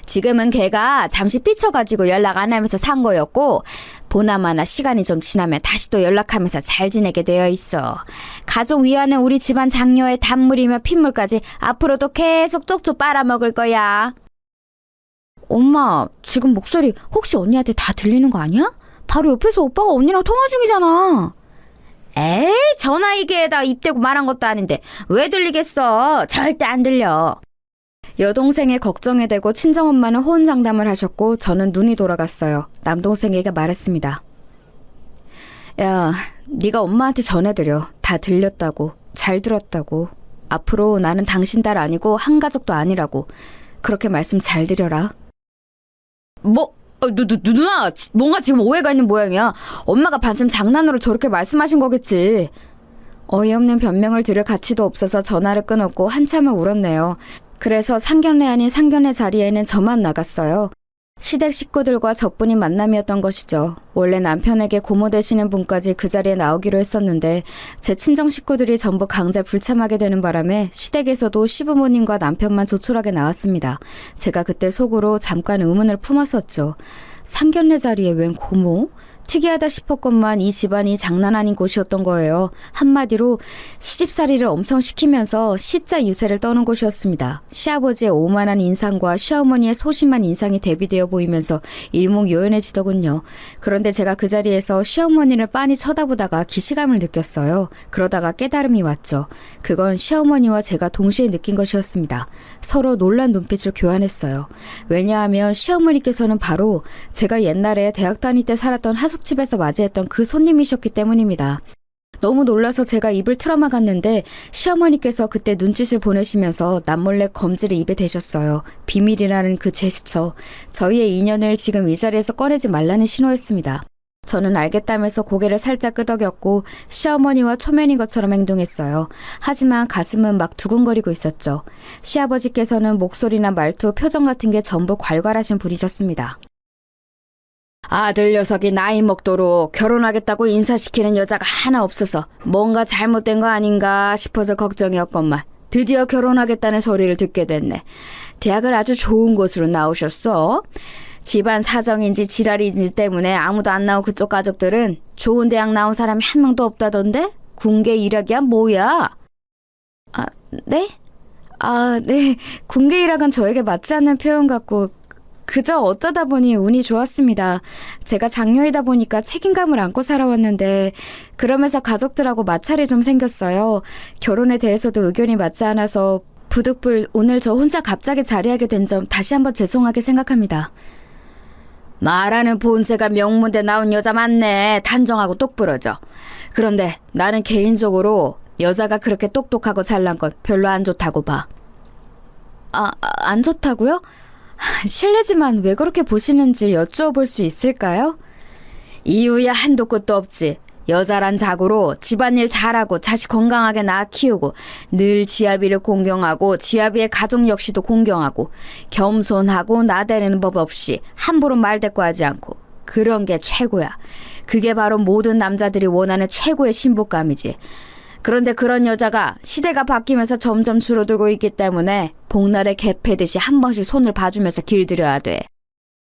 지금은 걔가 잠시 삐쳐가지고 연락 안 하면서 산 거였고 보나마나 시간이 좀 지나면 다시 또 연락하면서 잘 지내게 되어 있어. 가족 위하는 우리 집안 장녀의 단물이며 핏물까지 앞으로도 계속 쪽쪽 빨아먹을 거야. 엄마, 지금 목소리 혹시 언니한테 다 들리는 거 아니야? 바로 옆에서 오빠가 언니랑 통화 중이잖아. 에이, 전화기계에다 입 대고 말한 것도 아닌데 왜 들리겠어? 절대 안 들려. 여동생의 걱정에 대고 친정엄마는 호언장담을 하셨고 저는 눈이 돌아갔어요. 남동생에게 말했습니다. 야, 네가 엄마한테 전해드려. 다 들렸다고. 잘 들었다고. 앞으로 나는 당신 딸 아니고 한 가족도 아니라고. 그렇게 말씀 잘 드려라. 누나, 뭔가 지금 오해가 있는 모양이야. 엄마가 반쯤 장난으로 저렇게 말씀하신 거겠지. 어이없는 변명을 들을 가치도 없어서 전화를 끊었고 한참을 울었네요. 그래서 상견례 아닌 상견례 자리에는 저만 나갔어요. 시댁 식구들과 저뿐인 만남이었던 것이죠. 원래 남편에게 고모 되시는 분까지 그 자리에 나오기로 했었는데 제 친정 식구들이 전부 강제 불참하게 되는 바람에 시댁에서도 시부모님과 남편만 조촐하게 나왔습니다. 제가 그때 속으로 잠깐 의문을 품었었죠. 상견례 자리에 웬 고모? 특이하다 싶었건만 이 집안이 장난 아닌 곳이었던 거예요. 한마디로 시집살이를 엄청 시키면서 시자 유세를 떠는 곳이었습니다. 시아버지의 오만한 인상과 시어머니의 소심한 인상이 대비되어 보이면서 일목요연해지더군요. 그런데 제가 그 자리에서 시어머니를 빤히 쳐다보다가 기시감을 느꼈어요. 그러다가 깨달음이 왔죠. 그건 시어머니와 제가 동시에 느낀 것이었습니다. 서로 놀란 눈빛을 교환했어요. 왜냐하면 시어머니께서는 바로 제가 옛날에 대학 다닐 때 살았던 하숙집에서 맞이했던 그 손님이셨기 때문입니다. 너무 놀라서 제가 입을 틀어막았는데 시어머니께서 그때 눈짓을 보내시면서 남몰래 검지를 입에 대셨어요. 비밀이라는 그 제스처, 저희의 인연을 지금 이 자리에서 꺼내지 말라는 신호였습니다. 저는 알겠다면서 고개를 살짝 끄덕였고 시어머니와 초면인 것처럼 행동했어요. 하지만 가슴은 막 두근거리고 있었죠. 시아버지께서는 목소리나 말투, 표정 같은 게 전부 괄괄하신 분이셨습니다. 아들 녀석이 나이 먹도록 결혼하겠다고 인사시키는 여자가 하나 없어서 뭔가 잘못된 거 아닌가 싶어서 걱정이었건만 드디어 결혼하겠다는 소리를 듣게 됐네. 대학을 아주 좋은 곳으로 나오셨어. 집안 사정인지 지랄인지 때문에 아무도 안 나온 그쪽 가족들은 좋은 대학 나온 사람이 한 명도 없다던데? 군계 일학이야 뭐야? 아, 네? 네. 군계 일학은 저에게 맞지 않는 표현 같고 그저 어쩌다 보니 운이 좋았습니다. 제가 장녀이다 보니까 책임감을 안고 살아왔는데 그러면서 가족들하고 마찰이 좀 생겼어요. 결혼에 대해서도 의견이 맞지 않아서 부득불 오늘 저 혼자 갑자기 자리하게 된 점 다시 한번 죄송하게 생각합니다. 말하는 본세가 명문대 나온 여자 맞네. 단정하고 똑부러져. 그런데 나는 개인적으로 여자가 그렇게 똑똑하고 잘난 건 별로 안 좋다고 봐. 안 좋다고요? 실례지만 왜 그렇게 보시는지 여쭈어볼 수 있을까요? 이유야 한도 끝도 없지. 여자란 자고로 집안일 잘하고 자식 건강하게 낳아 키우고 늘 지아비를 공경하고 지아비의 가족 역시도 공경하고 겸손하고 나대는 법 없이 함부로 말대꾸하지 않고 그런 게 최고야. 그게 바로 모든 남자들이 원하는 최고의 신부감이지. 그런데 그런 여자가 시대가 바뀌면서 점점 줄어들고 있기 때문에 복날에 개 패듯이 한 번씩 손을 봐주면서 길들여야 돼.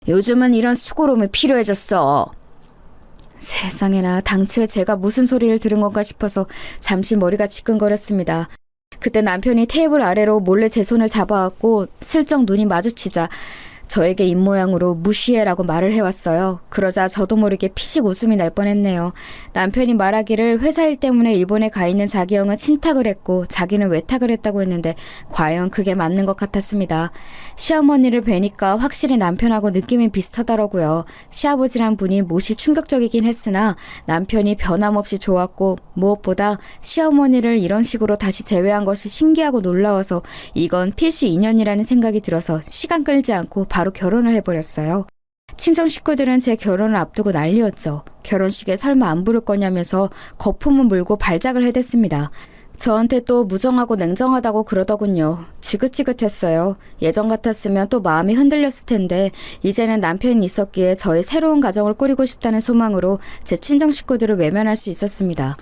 요즘은 이런 수고로움이 필요해졌어. 세상에나 당초에 제가 무슨 소리를 들은 건가 싶어서 잠시 머리가 지끈거렸습니다. 그때 남편이 테이블 아래로 몰래 제 손을 잡아왔고 슬쩍 눈이 마주치자 저에게 입모양으로 무시해라고 말을 해왔어요. 그러자 저도 모르게 피식 웃음이 날 뻔했네요. 남편이 말하기를 회사 일 때문에 일본에 가 있는 자기 형은 친탁을 했고 자기는 외탁을 했다고 했는데 과연 그게 맞는 것 같았습니다. 시어머니를 뵈니까 확실히 남편하고 느낌이 비슷하더라고요. 시아버지란 분이 못이 충격적이긴 했으나 남편이 변함없이 좋았고 무엇보다 시어머니를 이런 식으로 다시 재회한 것이 신기하고 놀라워서 이건 필시 인연이라는 생각이 들어서 시간 끌지 않고 바로 결혼을 해버렸어요. 친정 식구들은 제 결혼을 앞두고 난리였죠. 결혼식에 설마 안 부를 거냐면서 거품을 물고 발작을 해댔습니다. 저한테 또 무정하고 냉정하다고 그러더군요. 지긋지긋했어요. 예전 같았으면 또 마음이 흔들렸을 텐데 이제는 남편이 있었기에 저의 새로운 가정을 꾸리고 싶다는 소망으로 제 친정 식구들을 외면할 수 있었습니다.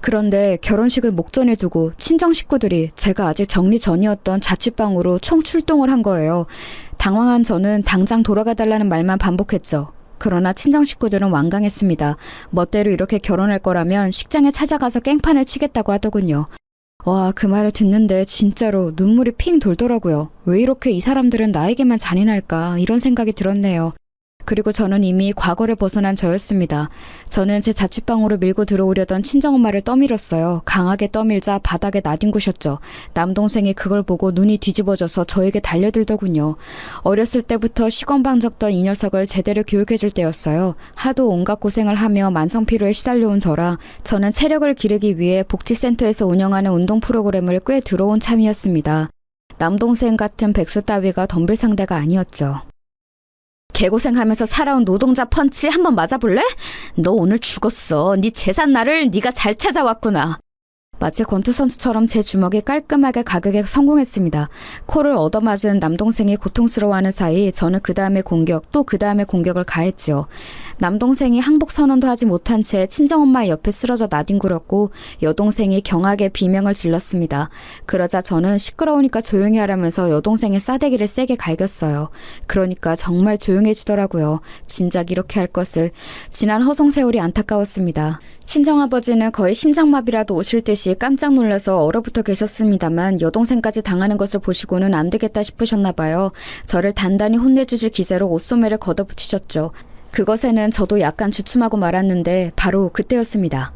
그런데 결혼식을 목전에 두고 친정 식구들이 제가 아직 정리 전이었던 자취방으로 총출동을 한 거예요. 당황한 저는 당장 돌아가달라는 말만 반복했죠. 그러나 친정 식구들은 완강했습니다. 멋대로 이렇게 결혼할 거라면 식장에 찾아가서 깽판을 치겠다고 하더군요. 와, 그 말을 듣는데 진짜로 눈물이 핑 돌더라고요. 왜 이렇게 이 사람들은 나에게만 잔인할까 이런 생각이 들었네요. 그리고 저는 이미 과거를 벗어난 저였습니다. 저는 제 자취방으로 밀고 들어오려던 친정엄마를 떠밀었어요. 강하게 떠밀자 바닥에 나뒹구셨죠. 남동생이 그걸 보고 눈이 뒤집어져서 저에게 달려들더군요. 어렸을 때부터 시건방졌던 이 녀석을 제대로 교육해줄 때였어요. 하도 온갖 고생을 하며 만성피로에 시달려온 저라 저는 체력을 기르기 위해 복지센터에서 운영하는 운동 프로그램을 꽤 들어온 참이었습니다. 남동생 같은 백수 따위가 덤빌 상대가 아니었죠. 개고생하면서 살아온 노동자 펀치 한번 맞아볼래? 너 오늘 죽었어. 네 재산 날을 네가 잘 찾아왔구나. 마치 권투 선수처럼 제 주먹이 깔끔하게 가격에 성공했습니다. 코를 얻어맞은 남동생이 고통스러워하는 사이 저는 그 다음에 공격 또 그 다음에 공격을 가했지요. 남동생이 항복 선언도 하지 못한 채 친정엄마 옆에 쓰러져 나뒹굴었고 여동생이 경하게 비명을 질렀습니다. 그러자 저는 시끄러우니까 조용히 하라면서 여동생의 싸대기를 세게 갈겼어요. 그러니까 정말 조용해지더라고요. 진작 이렇게 할 것을. 지난 허송세월이 안타까웠습니다. 친정아버지는 거의 심장마비라도 오실 듯이 깜짝 놀라서 얼어붙어 계셨습니다만 여동생까지 당하는 것을 보시고는 안 되겠다 싶으셨나 봐요. 저를 단단히 혼내주실 기세로 옷소매를 걷어붙이셨죠. 그것에는 저도 약간 주춤하고 말았는데 바로 그때였습니다.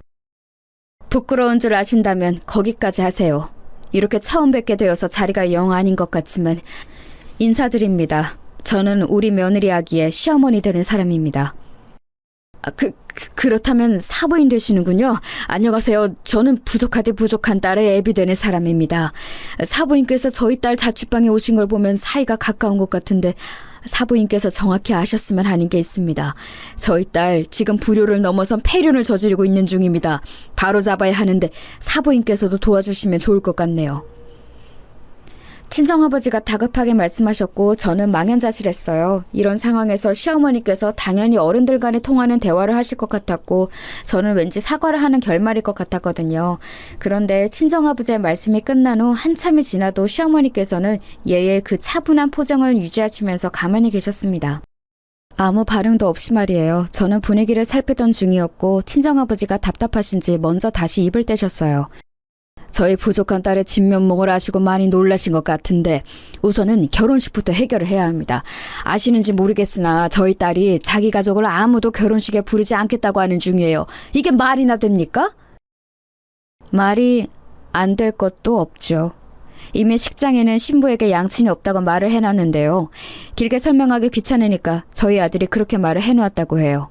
부끄러운 줄 아신다면 거기까지 하세요. 이렇게 처음 뵙게 되어서 자리가 영 아닌 것 같지만 인사드립니다. 저는 우리 며느리 아기의 시어머니 되는 사람입니다. 그렇다면 사부인 되시는군요. 안녕하세요. 저는 부족하디 부족한 딸의 애비 되는 사람입니다. 사부인께서 저희 딸 자취방에 오신 걸 보면 사이가 가까운 것 같은데 사부인께서 정확히 아셨으면 하는 게 있습니다. 저희 딸 지금 불효를 넘어선 폐륜을 저지르고 있는 중입니다. 바로 잡아야 하는데 사부인께서도 도와주시면 좋을 것 같네요. 친정아버지가 다급하게 말씀하셨고 저는 망연자실했어요. 이런 상황에서 시어머니께서 당연히 어른들 간에 통하는 대화를 하실 것 같았고 저는 왠지 사과를 하는 결말일 것 같았거든요. 그런데 친정아버지의 말씀이 끝난 후 한참이 지나도 시어머니께서는 예의 그 차분한 표정을 유지하시면서 가만히 계셨습니다. 아무 반응도 없이 말이에요. 저는 분위기를 살피던 중이었고 친정아버지가 답답하신지 먼저 다시 입을 떼셨어요. 저희 부족한 딸의 진면목을 아시고 많이 놀라신 것 같은데 우선은 결혼식부터 해결을 해야 합니다. 아시는지 모르겠으나 저희 딸이 자기 가족을 아무도 결혼식에 부르지 않겠다고 하는 중이에요. 이게 말이나 됩니까? 말이 안 될 것도 없죠. 이미 식장에는 신부에게 양친이 없다고 말을 해놨는데요. 길게 설명하기 귀찮으니까 저희 아들이 그렇게 말을 해놓았다고 해요.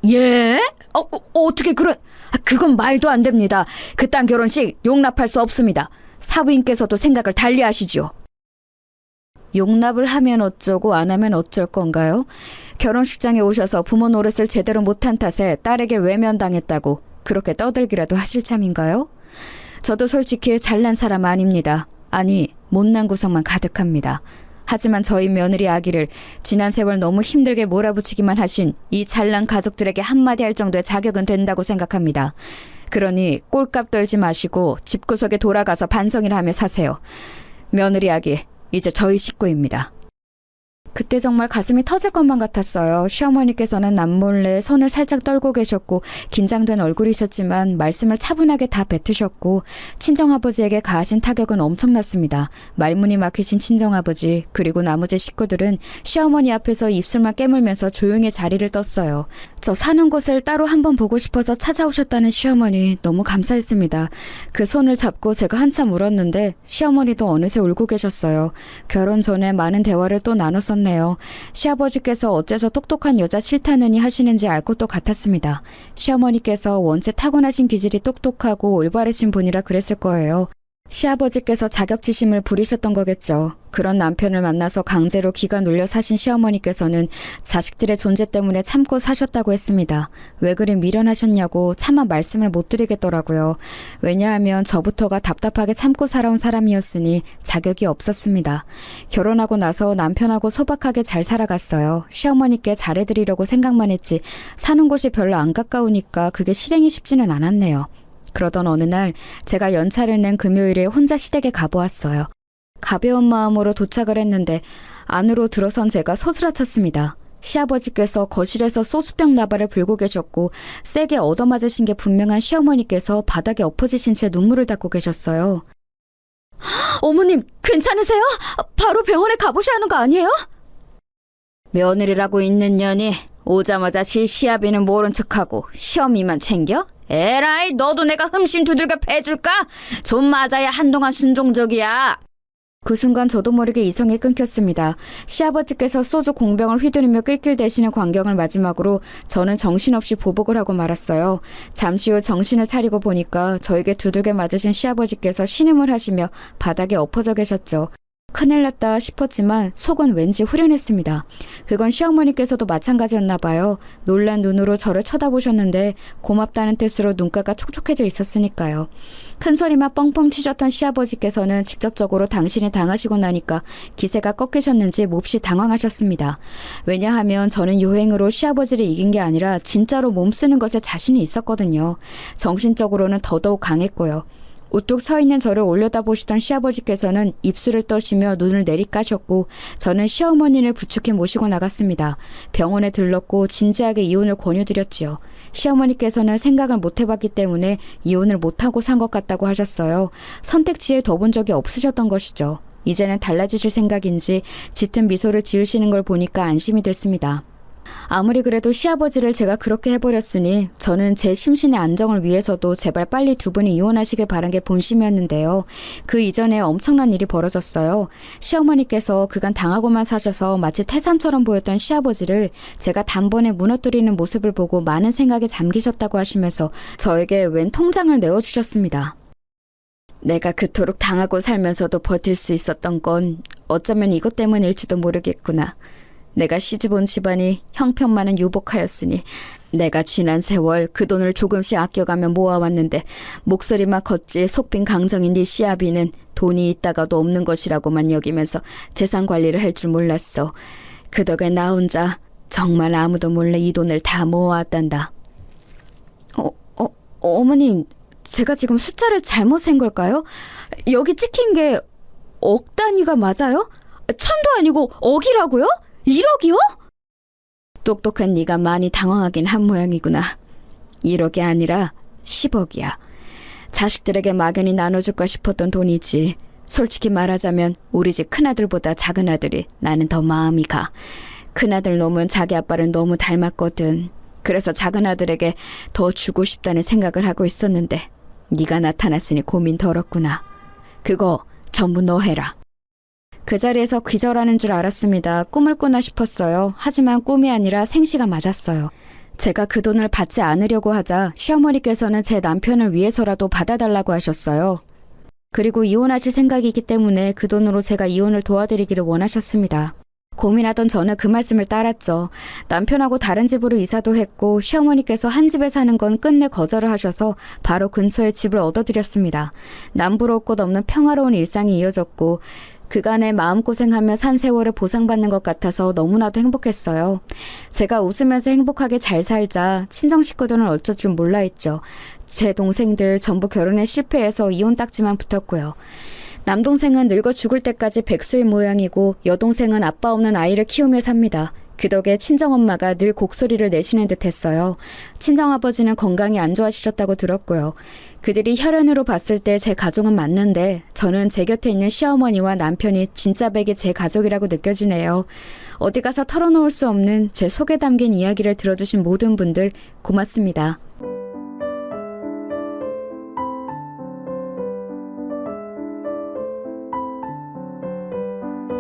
예? 어떻게 그건 말도 안 됩니다. 그딴 결혼식 용납할 수 없습니다. 사부인께서도 생각을 달리 하시죠. 용납을 하면 어쩌고 안 하면 어쩔 건가요? 결혼식장에 오셔서 부모 노릇을 제대로 못한 탓에 딸에게 외면당했다고 그렇게 떠들기라도 하실 참인가요? 저도 솔직히 잘난 사람 아닙니다. 아니, 못난 구석만 가득합니다. 하지만 저희 며느리 아기를 지난 세월 너무 힘들게 몰아붙이기만 하신 이 잘난 가족들에게 한마디 할 정도의 자격은 된다고 생각합니다. 그러니 꼴값 떨지 마시고 집구석에 돌아가서 반성이라 하며 사세요. 며느리 아기, 이제 저희 식구입니다. 그때 정말 가슴이 터질 것만 같았어요. 시어머니께서는 남몰래 손을 살짝 떨고 계셨고 긴장된 얼굴이셨지만 말씀을 차분하게 다 뱉으셨고 친정아버지에게 가하신 타격은 엄청났습니다. 말문이 막히신 친정아버지 그리고 나머지 식구들은 시어머니 앞에서 입술만 깨물면서 조용히 자리를 떴어요. 저 사는 곳을 따로 한번 보고 싶어서 찾아오셨다는 시어머니 너무 감사했습니다. 그 손을 잡고 제가 한참 울었는데 시어머니도 어느새 울고 계셨어요. 결혼 전에 많은 대화를 또 나눴었네요. 시아버지께서 어째서 똑똑한 여자 싫다느니 하시는지 알 것도 같았습니다. 시어머니께서 원체 타고나신 기질이 똑똑하고 올바르신 분이라 그랬을 거예요. 시아버지께서 자격지심을 부리셨던 거겠죠. 그런 남편을 만나서 강제로 기가 눌려 사신 시어머니께서는 자식들의 존재 때문에 참고 사셨다고 했습니다. 왜 그리 미련하셨냐고 차마 말씀을 못 드리겠더라고요. 왜냐하면 저부터가 답답하게 참고 살아온 사람이었으니 자격이 없었습니다. 결혼하고 나서 남편하고 소박하게 잘 살아갔어요. 시어머니께 잘해드리려고 생각만 했지 사는 곳이 별로 안 가까우니까 그게 실행이 쉽지는 않았네요. 그러던 어느 날 제가 연차를 낸 금요일에 혼자 시댁에 가보았어요. 가벼운 마음으로 도착을 했는데 안으로 들어선 제가 소스라쳤습니다. 시아버지께서 거실에서 소주병 나발을 불고 계셨고 세게 얻어맞으신 게 분명한 시어머니께서 바닥에 엎어지신 채 눈물을 닦고 계셨어요. 어머님 괜찮으세요? 바로 병원에 가보셔야 하는 거 아니에요? 며느리라고 있는 년이 오자마자 지 시아비는 모른 척하고 시어미만 챙겨? 에라이 너도 내가 흠씬 두들겨 패줄까? 좀 맞아야 한동안 순종적이야. 그 순간 저도 모르게 이성이 끊겼습니다. 시아버지께서 소주 공병을 휘두르며 낄낄대시는 광경을 마지막으로 저는 정신없이 보복을 하고 말았어요. 잠시 후 정신을 차리고 보니까 저에게 두들겨 맞으신 시아버지께서 신음을 하시며 바닥에 엎어져 계셨죠. 큰일 났다 싶었지만 속은 왠지 후련했습니다. 그건 시어머니께서도 마찬가지였나 봐요. 놀란 눈으로 저를 쳐다보셨는데 고맙다는 뜻으로 눈가가 촉촉해져 있었으니까요. 큰 소리만 뻥뻥 치셨던 시아버지께서는 직접적으로 당신이 당하시고 나니까 기세가 꺾이셨는지 몹시 당황하셨습니다. 왜냐하면 저는 요행으로 시아버지를 이긴 게 아니라 진짜로 몸쓰는 것에 자신이 있었거든요. 정신적으로는 더더욱 강했고요. 우뚝 서 있는 저를 올려다보시던 시아버지께서는 입술을 떠시며 눈을 내리까셨고 저는 시어머니를 부축해 모시고 나갔습니다. 병원에 들렀고 진지하게 이혼을 권유드렸지요. 시어머니께서는 생각을 못 해봤기 때문에 이혼을 못하고 산 것 같다고 하셨어요. 선택지에 둬본 적이 없으셨던 것이죠. 이제는 달라지실 생각인지 짙은 미소를 지으시는 걸 보니까 안심이 됐습니다. 아무리 그래도 시아버지를 제가 그렇게 해버렸으니 저는 제 심신의 안정을 위해서도 제발 빨리 두 분이 이혼하시길 바란 게 본심이었는데요. 그 이전에 엄청난 일이 벌어졌어요. 시어머니께서 그간 당하고만 사셔서 마치 태산처럼 보였던 시아버지를 제가 단번에 무너뜨리는 모습을 보고 많은 생각에 잠기셨다고 하시면서 저에게 웬 통장을 내어주셨습니다. 내가 그토록 당하고 살면서도 버틸 수 있었던 건 어쩌면 이것 때문일지도 모르겠구나. 내가 시집온 집안이 형편만은 유복하였으니 내가 지난 세월 그 돈을 조금씩 아껴가며 모아왔는데 목소리만 컸지 속빈 강정인 네 시아비는 돈이 있다가도 없는 것이라고만 여기면서 재산 관리를 할 줄 몰랐어. 그 덕에 나 혼자 정말 아무도 몰래 이 돈을 다 모아왔단다. 어머님, 제가 지금 숫자를 잘못 센 걸까요? 여기 찍힌 게 억 단위가 맞아요? 천도 아니고 억이라고요? 1억이요? 똑똑한 네가 많이 당황하긴 한 모양이구나. 1억이 아니라 10억이야. 자식들에게 막연히 나눠줄까 싶었던 돈이지. 솔직히 말하자면 우리 집 큰아들보다 작은 아들이 나는 더 마음이 가. 큰아들 놈은 자기 아빠를 너무 닮았거든. 그래서 작은 아들에게 더 주고 싶다는 생각을 하고 있었는데 네가 나타났으니 고민 덜었구나. 그거 전부 너 해라. 그 자리에서 기절하는 줄 알았습니다. 꿈을 꾸나 싶었어요. 하지만 꿈이 아니라 생시가 맞았어요. 제가 그 돈을 받지 않으려고 하자 시어머니께서는 제 남편을 위해서라도 받아달라고 하셨어요. 그리고 이혼하실 생각이기 때문에 그 돈으로 제가 이혼을 도와드리기를 원하셨습니다. 고민하던 저는 그 말씀을 따랐죠. 남편하고 다른 집으로 이사도 했고 시어머니께서 한 집에 사는 건 끝내 거절을 하셔서 바로 근처에 집을 얻어드렸습니다. 남부러울 것 없는 평화로운 일상이 이어졌고 그간의 마음고생하며 산 세월을 보상받는 것 같아서 너무나도 행복했어요. 제가 웃으면서 행복하게 잘 살자 친정 식구들은 어쩔 줄 몰라 했죠. 제 동생들 전부 결혼에 실패해서 이혼 딱지만 붙었고요. 남동생은 늙어 죽을 때까지 백수일 모양이고 여동생은 아빠 없는 아이를 키우며 삽니다. 그 덕에 친정엄마가 늘 곡소리를 내시는 듯 했어요. 친정아버지는 건강이 안 좋아지셨다고 들었고요. 그들이 혈연으로 봤을 때 제 가족은 맞는데 저는 제 곁에 있는 시어머니와 남편이 진짜 백이 제 가족이라고 느껴지네요. 어디 가서 털어놓을 수 없는 제 속에 담긴 이야기를 들어주신 모든 분들 고맙습니다.